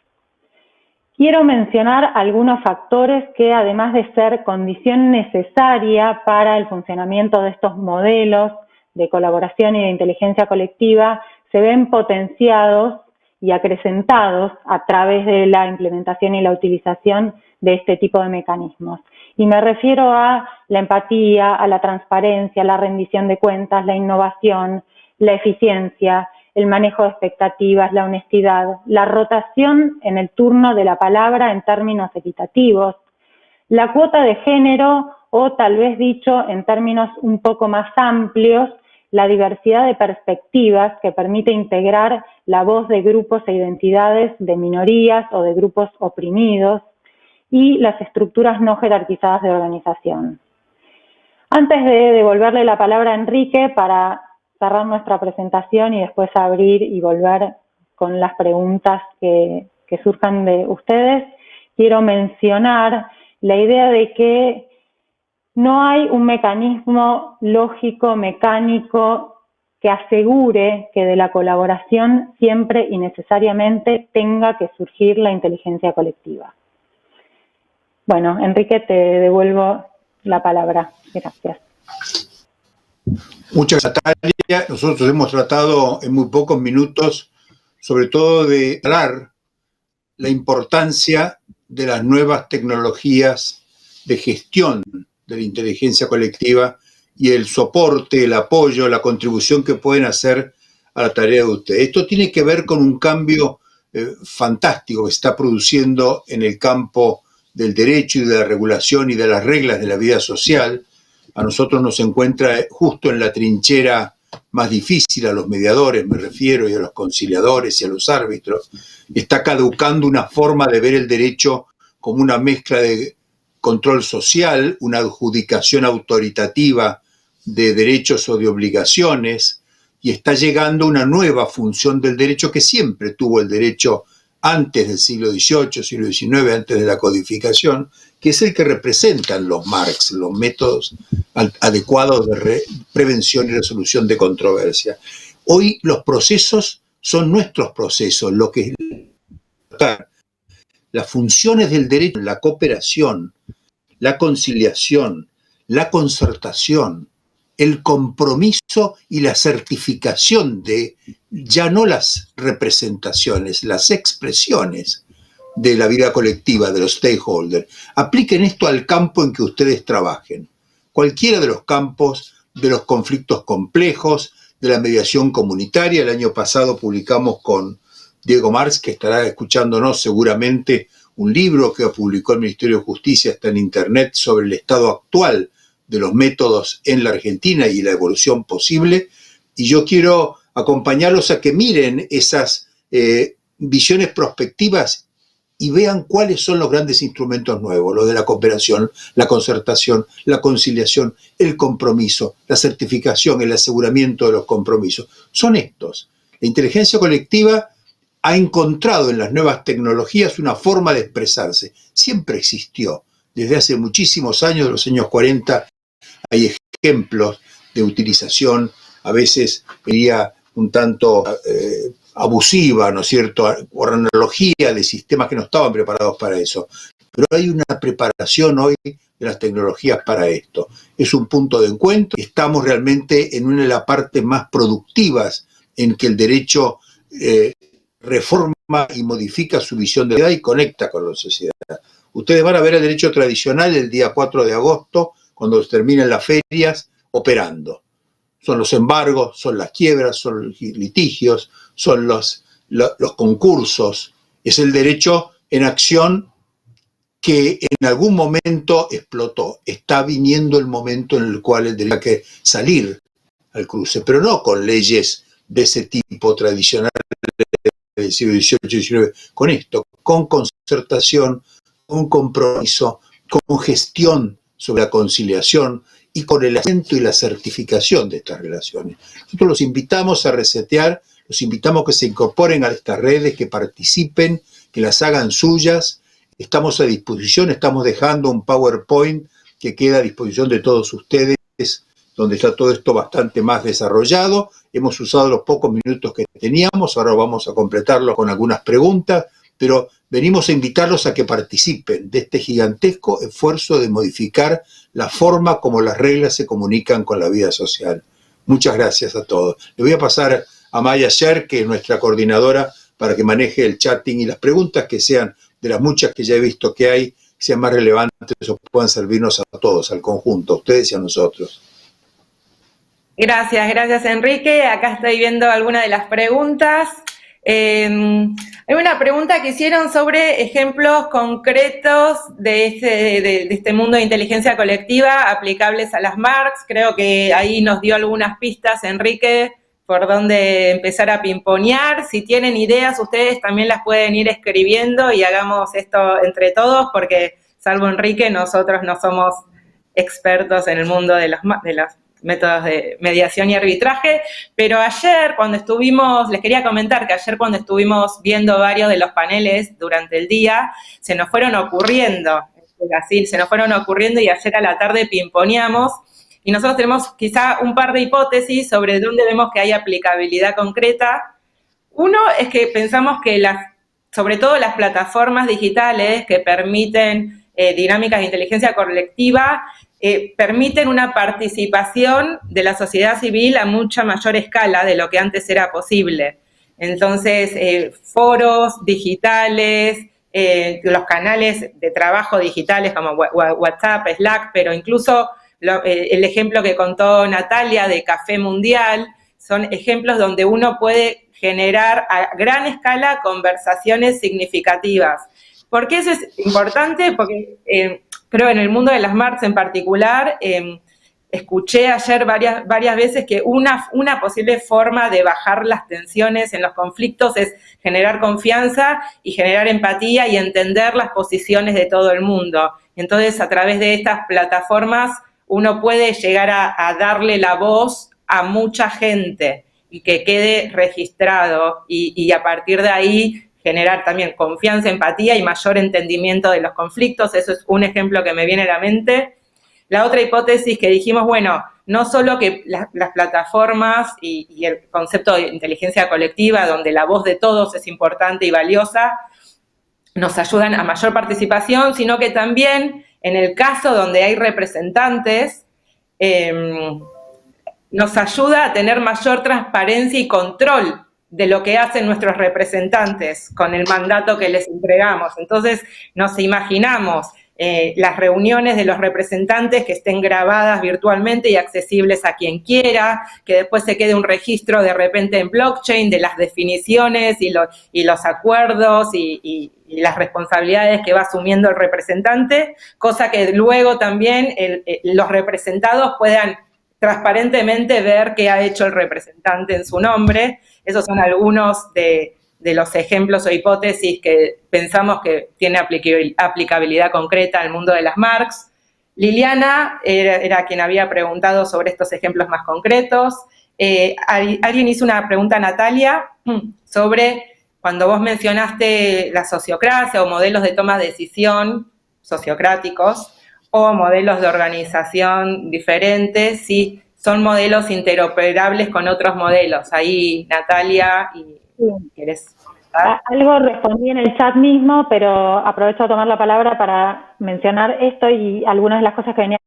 Quiero mencionar algunos factores que, además de ser condición necesaria para el funcionamiento de estos modelos de colaboración y de inteligencia colectiva, se ven potenciados y acrecentados a través de la implementación y la utilización de este tipo de mecanismos. Y me refiero a la empatía, a la transparencia, la rendición de cuentas, la innovación, la eficiencia, el manejo de expectativas, la honestidad, la rotación en el turno de la palabra en términos equitativos, la cuota de género o tal vez dicho en términos un poco más amplios, la diversidad de perspectivas que permite integrar la voz de grupos e identidades de minorías o de grupos oprimidos y las estructuras no jerarquizadas de organización. Antes de devolverle la palabra a Enrique para cerrar nuestra presentación y después abrir y volver con las preguntas que surjan de ustedes, quiero mencionar la idea de que no hay un mecanismo lógico, mecánico, que asegure que de la colaboración siempre y necesariamente tenga que surgir la inteligencia colectiva. Bueno, Enrique, te devuelvo la palabra. Gracias. Muchas gracias, Natalia. Nosotros hemos tratado en muy pocos minutos, sobre todo, de hablar la importancia de las nuevas tecnologías de gestión de la inteligencia colectiva y el soporte, el apoyo, la contribución que pueden hacer a la tarea de ustedes. Esto tiene que ver con un cambio fantástico que se está produciendo en el campo del derecho y de la regulación y de las reglas de la vida social. A nosotros nos encuentra justo en la trinchera más difícil, a los mediadores me refiero, y a los conciliadores y a los árbitros, está caducando una forma de ver el derecho como una mezcla de control social, una adjudicación autoritativa de derechos o de obligaciones, y está llegando una nueva función del derecho que siempre tuvo el derecho antes del siglo XVIII, siglo XIX, antes de la codificación, que es el que representan los Marx, los métodos adecuados de prevención y resolución de controversia. Hoy los procesos son nuestros procesos, lo que las funciones del derecho, la cooperación, la conciliación, la concertación, el compromiso y la certificación de ya no las representaciones, las expresiones de la vida colectiva, de los stakeholders. Apliquen esto al campo en que ustedes trabajen. Cualquiera de los campos de los conflictos complejos, de la mediación comunitaria. El año pasado publicamos con Diego Marx, que estará escuchándonos seguramente, un libro que publicó el Ministerio de Justicia, está en internet, sobre el estado actual de los métodos en la Argentina y la evolución posible. Y yo quiero acompañarlos a que miren esas visiones prospectivas y vean cuáles son los grandes instrumentos nuevos, lo de la cooperación, la concertación, la conciliación, el compromiso, la certificación, el aseguramiento de los compromisos. Son estos. La inteligencia colectiva ha encontrado en las nuevas tecnologías una forma de expresarse. Siempre existió. Desde hace muchísimos años, de los años 40, hay ejemplos de utilización, a veces diría un tanto abusiva, ¿no es cierto?, por analogía de sistemas que no estaban preparados para eso. Pero hay una preparación hoy de las tecnologías para esto. Es un punto de encuentro. Estamos realmente en una de las partes más productivas en que el derecho reforma y modifica su visión de la sociedad y conecta con la sociedad. Ustedes van a ver el derecho tradicional el día 4 de agosto, cuando terminen las ferias, operando. Son los embargos, son las quiebras, son los litigios, son los concursos. Es el derecho en acción que en algún momento explotó. Está viniendo el momento en el cual el derecho hay que salir al cruce, pero no con leyes de ese tipo tradicional del siglo XVIII y XIX, con esto, con concertación, con compromiso, con gestión sobre la conciliación y con el acento y la certificación de estas relaciones. Nosotros los invitamos a resetear, los invitamos a que se incorporen a estas redes, que participen, que las hagan suyas. Estamos a disposición, estamos dejando un PowerPoint que queda a disposición de todos ustedes, donde está todo esto bastante más desarrollado. Hemos usado los pocos minutos que teníamos, ahora vamos a completarlo con algunas preguntas, pero venimos a invitarlos a que participen de este gigantesco esfuerzo de modificar la forma como las reglas se comunican con la vida social. Muchas gracias a todos. Le voy a pasar a Maya Sher, que es nuestra coordinadora, para que maneje el chatting y las preguntas que sean, de las muchas que ya he visto que hay, sean más relevantes o puedan servirnos a todos, al conjunto, a ustedes y a nosotros. Gracias Enrique. Acá estoy viendo algunas de las preguntas. Hay una pregunta que hicieron sobre ejemplos concretos de este mundo de inteligencia colectiva aplicables a las Marx. Creo que ahí nos dio algunas pistas, Enrique, por dónde empezar a pimponear. Si tienen ideas, ustedes también las pueden ir escribiendo y hagamos esto entre todos, porque salvo Enrique, nosotros no somos expertos en el mundo de los métodos de mediación y arbitraje, pero ayer cuando estuvimos, les quería comentar que ayer cuando estuvimos viendo varios de los paneles durante el día, se nos fueron ocurriendo y ayer a la tarde pimponeamos, y nosotros tenemos quizá un par de hipótesis sobre dónde vemos que hay aplicabilidad concreta. Uno es que pensamos que sobre todo las plataformas digitales que permiten dinámicas de inteligencia colectiva, permiten una participación de la sociedad civil a mucha mayor escala de lo que antes era posible. Entonces, foros digitales, los canales de trabajo digitales como WhatsApp, Slack, pero incluso el ejemplo que contó Natalia de Café Mundial, son ejemplos donde uno puede generar a gran escala conversaciones significativas. ¿Por qué eso es importante? Porque creo en el mundo de las Marx en particular, escuché ayer varias veces que una posible forma de bajar las tensiones en los conflictos es generar confianza y generar empatía y entender las posiciones de todo el mundo. Entonces, a través de estas plataformas, uno puede llegar a darle la voz a mucha gente y que quede registrado y a partir de ahí generar también confianza, empatía y mayor entendimiento de los conflictos. Eso es un ejemplo que me viene a la mente. La otra hipótesis que dijimos, bueno, no solo que las plataformas y el concepto de inteligencia colectiva, donde la voz de todos es importante y valiosa, nos ayudan a mayor participación, sino que también en el caso donde hay representantes, nos ayuda a tener mayor transparencia y control de lo que hacen nuestros representantes con el mandato que les entregamos. Entonces, nos imaginamos las reuniones de los representantes que estén grabadas virtualmente y accesibles a quien quiera, que después se quede un registro de repente en blockchain de las definiciones y los acuerdos y las responsabilidades que va asumiendo el representante, cosa que luego también los representados puedan transparentemente ver qué ha hecho el representante en su nombre. Esos son algunos de los ejemplos o hipótesis que pensamos que tiene aplicabilidad concreta al mundo de las Marx. Liliana era quien había preguntado sobre estos ejemplos más concretos. Alguien hizo una pregunta a Natalia sobre cuando vos mencionaste la sociocracia o modelos de toma de decisión sociocráticos o modelos de organización diferentes, si son modelos interoperables con otros modelos. Ahí, Natalia, ¿querés comentar? Algo respondí en el chat mismo, pero aprovecho a tomar la palabra para mencionar esto y algunas de las cosas que venían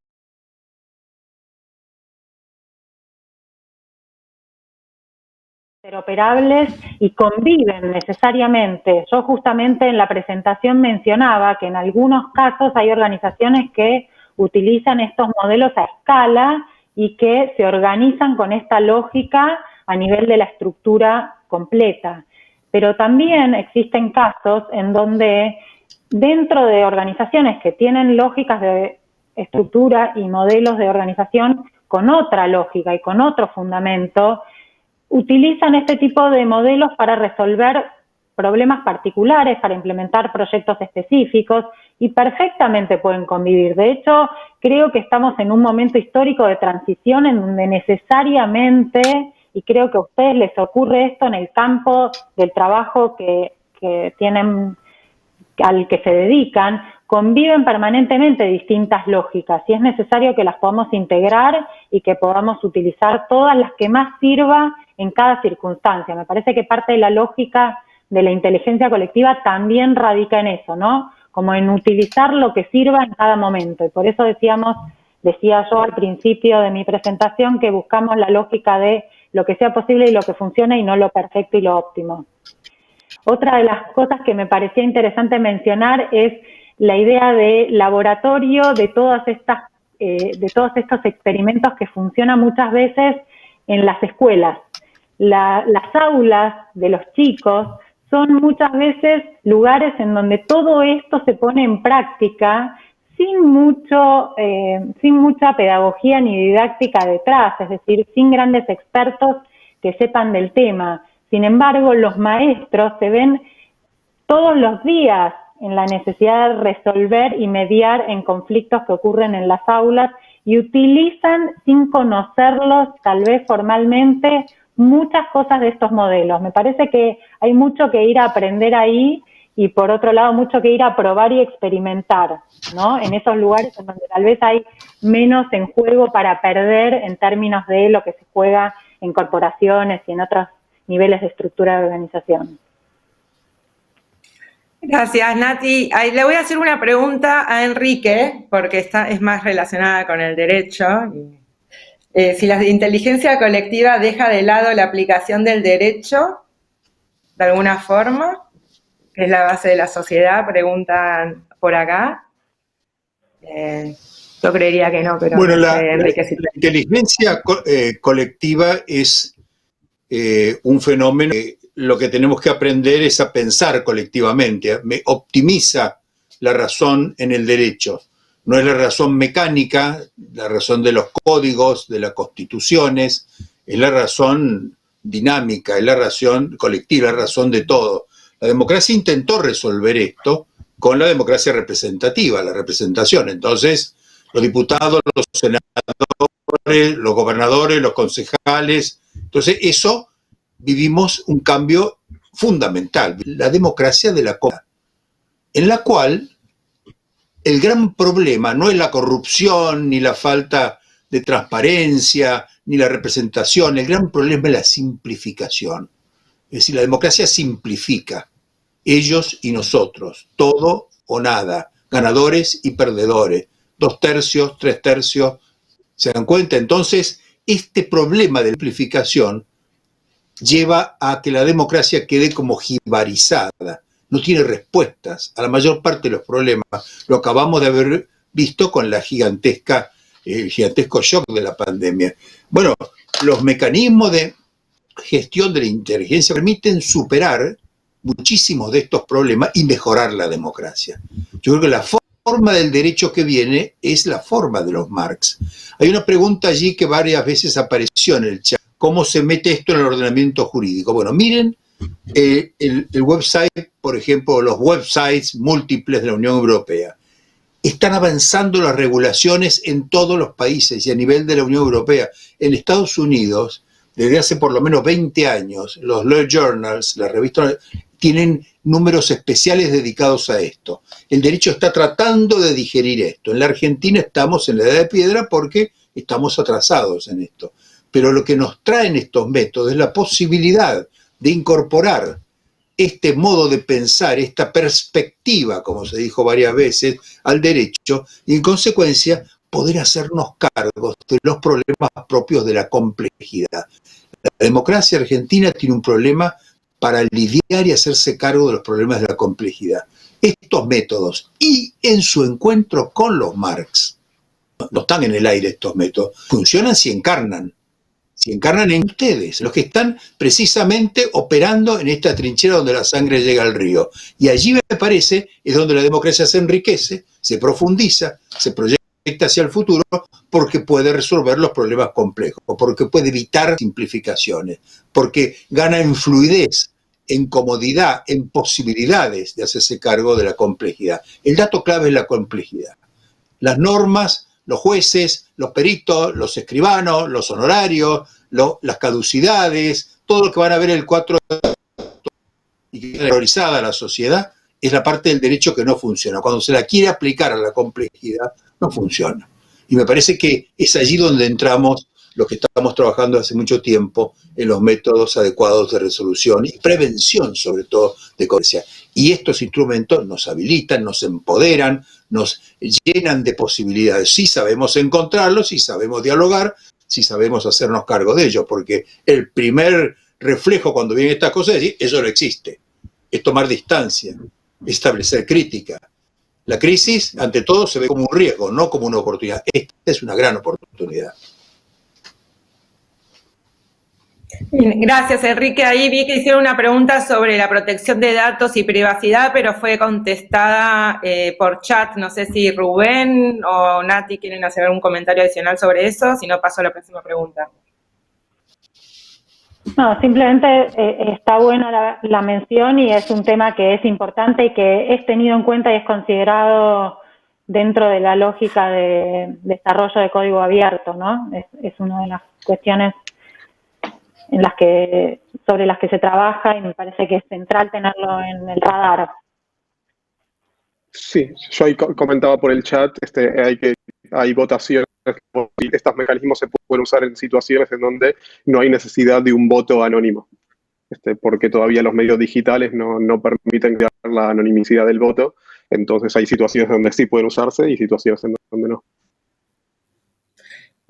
interoperables y conviven necesariamente. Yo justamente en la presentación mencionaba que en algunos casos hay organizaciones que utilizan estos modelos a escala y que se organizan con esta lógica a nivel de la estructura completa. Pero también existen casos en donde dentro de organizaciones que tienen lógicas de estructura y modelos de organización con otra lógica y con otro fundamento, utilizan este tipo de modelos para resolver problemas particulares, para implementar proyectos específicos y perfectamente pueden convivir. De hecho, creo que estamos en un momento histórico de transición en donde necesariamente, y creo que a ustedes les ocurre esto en el campo del trabajo que tienen, al que se dedican, conviven permanentemente distintas lógicas y es necesario que las podamos integrar y que podamos utilizar todas las que más sirva en cada circunstancia. Me parece que parte de la lógica de la inteligencia colectiva también radica en eso, ¿no? Como en utilizar lo que sirva en cada momento. Y por eso decía yo al principio de mi presentación que buscamos la lógica de lo que sea posible y lo que funcione y no lo perfecto y lo óptimo. Otra de las cosas que me parecía interesante mencionar es la idea de laboratorio de todos estos experimentos que funcionan muchas veces en las escuelas. Las aulas de los chicos son muchas veces lugares en donde todo esto se pone en práctica sin mucha pedagogía ni didáctica detrás, es decir, sin grandes expertos que sepan del tema. Sin embargo, los maestros se ven todos los días en la necesidad de resolver y mediar en conflictos que ocurren en las aulas y utilizan, sin conocerlos tal vez formalmente, muchas cosas de estos modelos. Me parece que hay mucho que ir a aprender ahí y por otro lado mucho que ir a probar y experimentar, ¿no? En esos lugares en donde tal vez hay menos en juego para perder en términos de lo que se juega en corporaciones y en otros niveles de estructura de organización. Gracias, Nati. Le voy a hacer una pregunta a Enrique, porque es más relacionada con el derecho. Si la inteligencia colectiva deja de lado la aplicación del derecho, de alguna forma, que es la base de la sociedad, preguntan por acá. Yo creería que no, pero bueno, Enrique, si la inteligencia colectiva es un fenómeno que lo que tenemos que aprender es a pensar colectivamente, optimiza la razón en el derecho. No es la razón mecánica, la razón de los códigos, de las constituciones, es la razón dinámica, es la razón colectiva, es la razón de todo. La democracia intentó resolver esto con la democracia representativa, la representación. Entonces, los diputados, los senadores, los gobernadores, los concejales. Entonces, eso vivimos un cambio fundamental, la democracia de la comunidad, en la cual el gran problema no es la corrupción, ni la falta de transparencia, ni la representación, el gran problema es la simplificación. Es decir, la democracia simplifica, ellos y nosotros, todo o nada, ganadores y perdedores, 2 tercios, 3 tercios, ¿se dan cuenta? Entonces, este problema de simplificación lleva a que la democracia quede como jibarizada, no tiene respuestas a la mayor parte de los problemas. Lo acabamos de haber visto con el gigantesco shock de la pandemia. Bueno, los mecanismos de gestión de la inteligencia permiten superar muchísimos de estos problemas y mejorar la democracia. Yo creo que la forma del derecho que viene es la forma de los Marx. Hay una pregunta allí que varias veces apareció en el chat. ¿Cómo se mete esto en el ordenamiento jurídico? Bueno, miren el website, por ejemplo, los websites múltiples de la Unión Europea. Están avanzando las regulaciones en todos los países y a nivel de la Unión Europea. En Estados Unidos, desde hace por lo menos 20 años, los Law Journals, las revistas, tienen números especiales dedicados a esto. El derecho está tratando de digerir esto. En la Argentina estamos en la edad de piedra porque estamos atrasados en esto. Pero lo que nos traen estos métodos es la posibilidad de incorporar este modo de pensar, esta perspectiva, como se dijo varias veces, al derecho, y en consecuencia poder hacernos cargos de los problemas propios de la complejidad. La democracia argentina tiene un problema para lidiar y hacerse cargo de los problemas de la complejidad. Estos métodos, y en su encuentro con los Marx, no están en el aire estos métodos, funcionan si encarnan en ustedes, los que están precisamente operando en esta trinchera donde la sangre llega al río. Y allí, me parece, es donde la democracia se enriquece, se profundiza, se proyecta hacia el futuro, porque puede resolver los problemas complejos, porque puede evitar simplificaciones, porque gana en fluidez, en comodidad, en posibilidades de hacerse cargo de la complejidad. El dato clave es la complejidad. Las normas, los jueces, los peritos, los escribanos, los honorarios, las caducidades, todo lo que van a ver el 4 y que está terrorizada a la sociedad, es la parte del derecho que no funciona. Cuando se la quiere aplicar a la complejidad, no funciona. Y me parece que es allí donde entramos los que estamos trabajando hace mucho tiempo en los métodos adecuados de resolución y prevención, sobre todo, de controversia. Y estos instrumentos nos habilitan, nos empoderan, nos llenan de posibilidades. Si sabemos encontrarlos, si sabemos dialogar, si sabemos hacernos cargo de ellos, porque el primer reflejo cuando vienen estas cosas es decir, eso no existe. Es tomar distancia, es establecer crítica. La crisis, ante todo, se ve como un riesgo, no como una oportunidad. Esta es una gran oportunidad. Gracias, Enrique. Ahí vi que hicieron una pregunta sobre la protección de datos y privacidad, pero fue contestada por chat. No sé si Rubén o Nati quieren hacer algún comentario adicional sobre eso, si no paso a la próxima pregunta. No, simplemente está buena la mención y es un tema que es importante y que es tenido en cuenta y es considerado dentro de la lógica de desarrollo de código abierto, ¿no? Es una de las cuestiones sobre las que se trabaja y me parece que es central tenerlo en el radar. Sí, yo ahí comentaba por el chat, hay votaciones, estos mecanismos se pueden usar en situaciones en donde no hay necesidad de un voto anónimo, porque todavía los medios digitales no permiten crear la anonimicidad del voto, entonces hay situaciones donde sí pueden usarse y situaciones en donde no.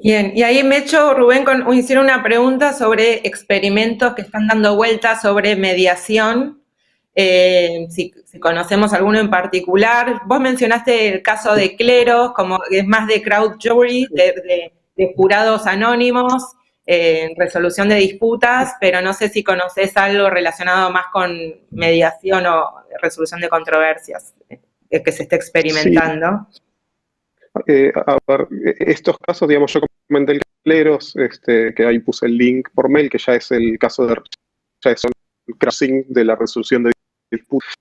Bien, y ahí Mecho, Rubén, hicieron una pregunta sobre experimentos que están dando vueltas sobre mediación. Si conocemos alguno en particular. Vos mencionaste el caso de Cleros, como que es más de crowd jury, de jurados anónimos, resolución de disputas, pero no sé si conocés algo relacionado más con mediación o resolución de controversias que se esté experimentando. A ver, estos casos, digamos, yo comenté el caso de Leros, que ahí puse el link por mail, que ya es el caso de ya es el crossing de la resolución de disputas.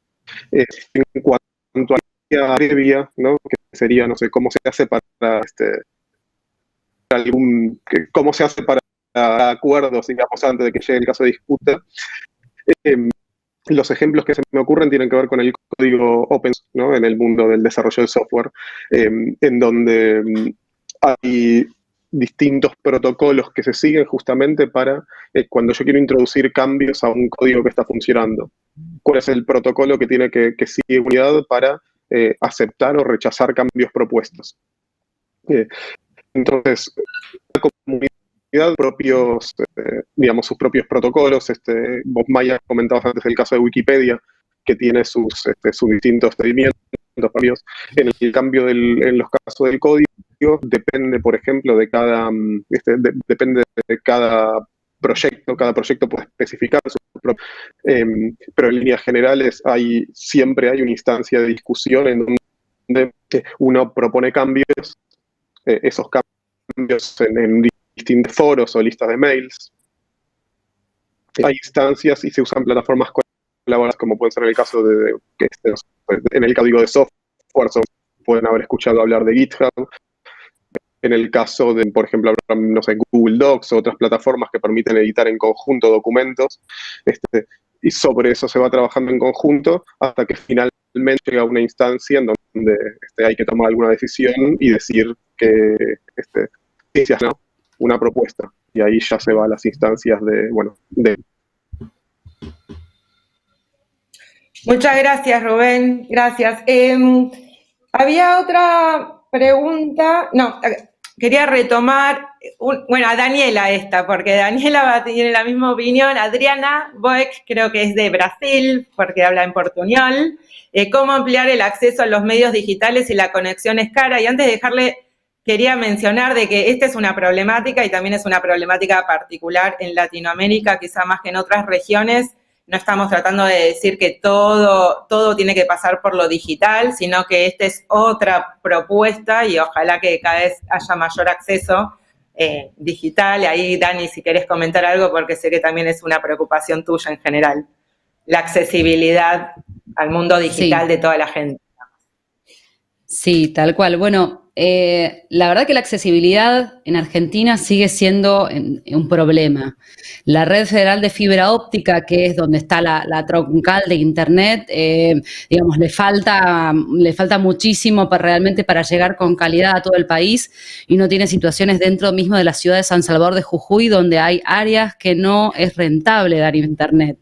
En cuanto a la previa, ¿no? Que sería, no sé, cómo se hace para cómo se hace para acuerdos, digamos, antes de que llegue el caso de disputa. Los ejemplos que se me ocurren tienen que ver con el código open, ¿no? En el mundo del desarrollo de software, en donde hay distintos protocolos que se siguen justamente para cuando yo quiero introducir cambios a un código que está funcionando. ¿Cuál es el protocolo que tiene que seguir unidad para aceptar o rechazar cambios propuestos? Entonces, la comunidad propios, digamos, sus propios protocolos. Vos, Maya, comentabas antes el caso de Wikipedia, que tiene sus distintos procedimientos. En el cambio en los casos del código, depende, por ejemplo, de cada, depende de cada proyecto puede especificar su propio, pero en líneas generales siempre hay una instancia de discusión en donde uno propone cambios, esos cambios en distintos foros o listas de mails. Hay instancias y se usan plataformas colaborativas, como puede ser el caso de que en el código de software pueden haber escuchado hablar de GitHub. En el caso de, por ejemplo, no sé, Google Docs o otras plataformas que permiten editar en conjunto documentos, y sobre eso se va trabajando en conjunto hasta que finalmente llega a una instancia en donde hay que tomar alguna decisión y decir que ¿no? Una propuesta. Y ahí ya se va a las instancias de... Muchas gracias, Rubén. Gracias. Había otra pregunta. No, quería retomar, a Daniela porque Daniela tiene la misma opinión. Adriana Boeck, creo que es de Brasil, porque habla en portuñol. ¿Cómo ampliar el acceso a los medios digitales si la conexión es cara? Y antes de dejarle, quería mencionar de que esta es una problemática y también es una problemática particular en Latinoamérica, quizá más que en otras regiones. No estamos tratando de decir que todo tiene que pasar por lo digital, sino que esta es otra propuesta y ojalá que cada vez haya mayor acceso digital. Ahí, Dani, si querés comentar algo, porque sé que también es una preocupación tuya en general, la accesibilidad al mundo digital de toda la gente. Sí, tal cual. Bueno, la verdad que la accesibilidad en Argentina sigue siendo un problema. La red federal de fibra óptica, que es donde está la troncal de internet, digamos, le falta muchísimo realmente para llegar con calidad a todo el país, y uno tiene situaciones dentro mismo de la ciudad de San Salvador de Jujuy donde hay áreas que no es rentable dar internet.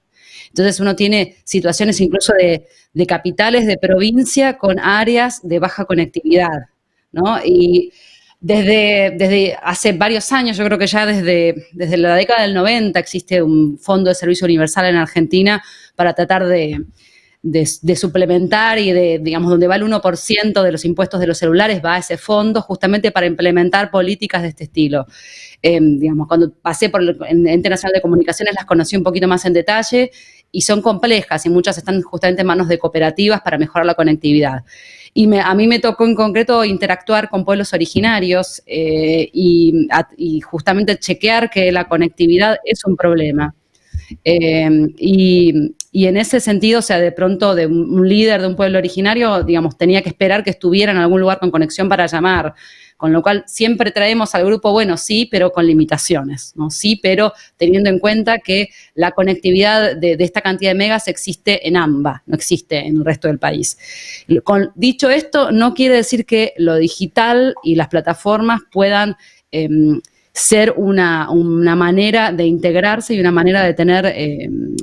Entonces uno tiene situaciones incluso de capitales de provincia con áreas de baja conectividad, ¿no? Y desde hace varios años, yo creo que ya desde la década del 90 existe un fondo de servicio universal en Argentina para tratar de suplementar y digamos, donde va el 1% de los impuestos de los celulares, va a ese fondo justamente para implementar políticas de este estilo. Digamos, cuando pasé por el Ente Nacional de Comunicaciones las conocí un poquito más en detalle y son complejas y muchas están justamente en manos de cooperativas para mejorar la conectividad. Y a mí me tocó en concreto interactuar con pueblos originarios y justamente chequear que la conectividad es un problema. Y en ese sentido, o sea, de pronto de un líder de un pueblo originario, digamos, tenía que esperar que estuviera en algún lugar con conexión para llamar, con lo cual siempre traemos al grupo, bueno, sí, pero con limitaciones, ¿no? Sí, pero teniendo en cuenta que la conectividad de esta cantidad de megas existe en AMBA, no existe en el resto del país. Dicho esto, no quiere decir que lo digital y las plataformas puedan ser una manera de integrarse y una manera de tener,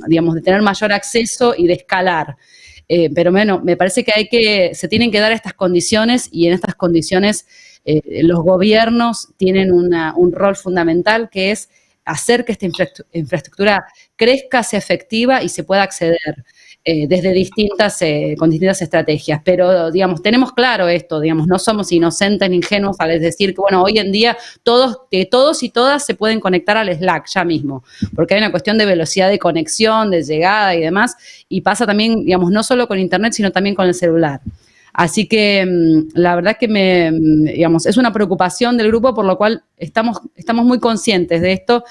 digamos, de tener mayor acceso y de escalar. Pero bueno, me parece que se tienen que dar estas condiciones y en estas condiciones los gobiernos tienen un rol fundamental que es hacer que esta infraestructura crezca, sea efectiva y se pueda acceder desde con distintas estrategias. Pero, digamos, tenemos claro esto, digamos, no somos inocentes ni ingenuos al decir que, bueno, hoy en día todos y todas se pueden conectar al Slack ya mismo, porque hay una cuestión de velocidad de conexión, de llegada y demás, y pasa también, digamos, no solo con internet, sino también con el celular. Así que la verdad que digamos, es una preocupación del grupo, por lo cual estamos muy conscientes de esto,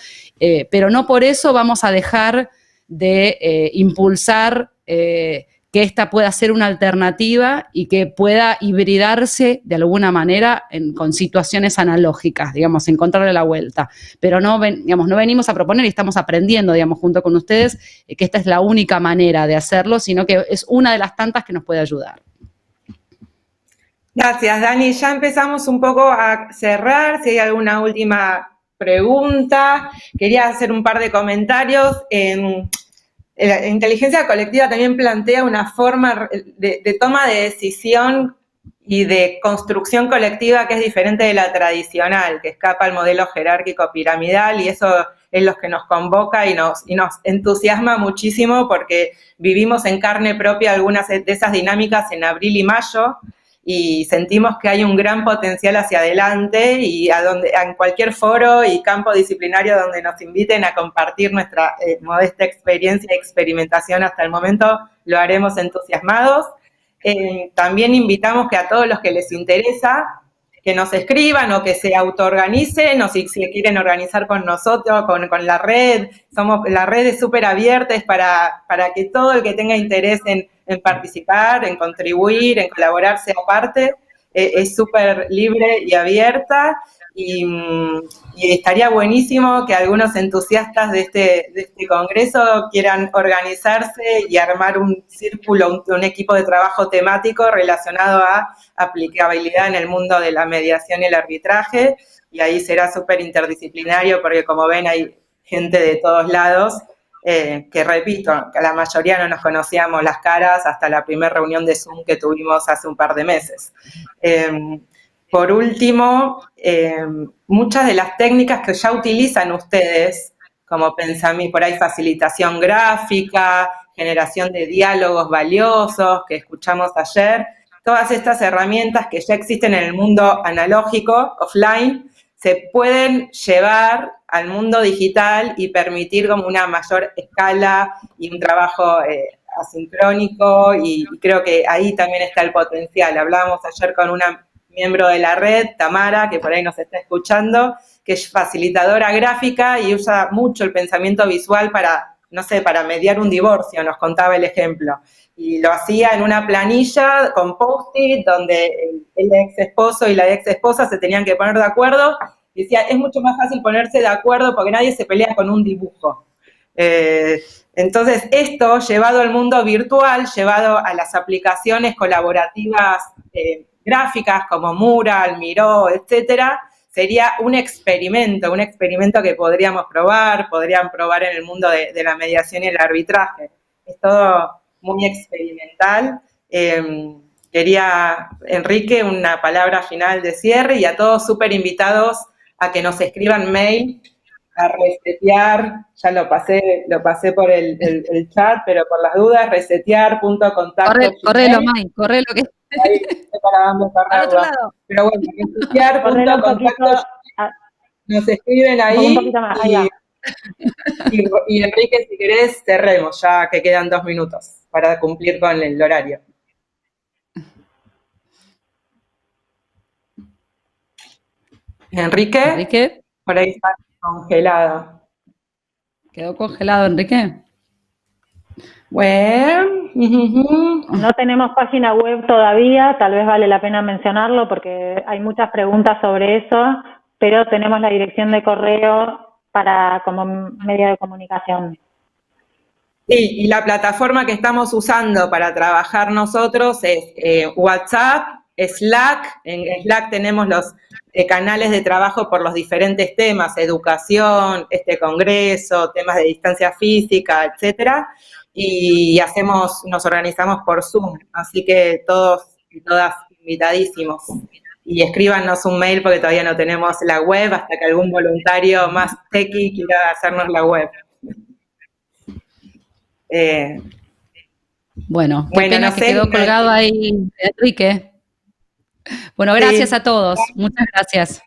pero no por eso vamos a dejar de impulsar que esta pueda ser una alternativa y que pueda hibridarse de alguna manera con situaciones analógicas, digamos, encontrarle la vuelta. Pero no venimos a proponer y estamos aprendiendo, digamos, junto con ustedes, que esta es la única manera de hacerlo, sino que es una de las tantas que nos puede ayudar. Gracias, Dani. Ya empezamos un poco a cerrar. Si hay alguna última pregunta, quería hacer un par de comentarios. La inteligencia colectiva también plantea una forma de toma de decisión y de construcción colectiva que es diferente de la tradicional, que escapa al modelo jerárquico piramidal, y eso es lo que nos convoca y nos entusiasma muchísimo porque vivimos en carne propia algunas de esas dinámicas en abril y mayo, y sentimos que hay un gran potencial hacia adelante, y en cualquier foro y campo disciplinario donde nos inviten a compartir nuestra modesta experiencia y experimentación hasta el momento, lo haremos entusiasmados. También invitamos que a todos los que les interesa, que nos escriban o que se autoorganicen, o si quieren organizar con nosotros, con la red. La red es súper abierta, es para que todo el que tenga interés en participar, en contribuir, en colaborar sea parte, es súper libre y abierta, y estaría buenísimo que algunos entusiastas de este congreso quieran organizarse y armar un círculo, un equipo de trabajo temático relacionado a aplicabilidad en el mundo de la mediación y el arbitraje, y ahí será súper interdisciplinario porque, como ven, hay gente de todos lados, que repito, que la mayoría no nos conocíamos las caras hasta la primera reunión de Zoom que tuvimos hace un par de meses. Por último, muchas de las técnicas que ya utilizan ustedes, como pensamiento, por ahí facilitación gráfica, generación de diálogos valiosos que escuchamos ayer, todas estas herramientas que ya existen en el mundo analógico, offline, se pueden llevar al mundo digital y permitir como una mayor escala y un trabajo asincrónico, y creo que ahí también está el potencial. Hablábamos ayer con una miembro de la red, Tamara, que por ahí nos está escuchando, que es facilitadora gráfica y usa mucho el pensamiento visual para, no sé, para mediar un divorcio, nos contaba el ejemplo. Y lo hacía en una planilla con post-it, donde el ex esposo y la ex esposa se tenían que poner de acuerdo. Y decía, es mucho más fácil ponerse de acuerdo porque nadie se pelea con un dibujo. Entonces, esto llevado al mundo virtual, llevado a las aplicaciones colaborativas gráficas como Mural, Miro, etcétera, sería un experimento que podrían probar en el mundo de la mediación y el arbitraje. Es todo muy experimental. Quería, Enrique, una palabra final de cierre, y a todos súper invitados a que nos escriban mail, a resetear, ya lo pasé por el chat, pero por las dudas, resetear.contacto. Correlo, May, correlo que... Ahí, para otro lado. Pero bueno, resetear.contacto, nos escriben ahí, y Enrique, si querés, cerremos, ya que quedan 2 minutos para cumplir con el horario. Enrique, por ahí está congelado. ¿Quedó congelado, Enrique? Bueno. No tenemos página web todavía, tal vez vale la pena mencionarlo porque hay muchas preguntas sobre eso, pero tenemos la dirección de correo como medio de comunicación. Sí, y la plataforma que estamos usando para trabajar nosotros es WhatsApp, Slack. En Slack tenemos los canales de trabajo por los diferentes temas, educación, este congreso, temas de distancia física, etcétera, y nos organizamos por Zoom, así que todos y todas invitadísimos. Y escríbanos un mail porque todavía no tenemos la web, hasta que algún voluntario más techie quiera hacernos la web. Bueno, qué pena que quedó colgado ahí, Enrique. Bueno, gracias a todos. Muchas gracias.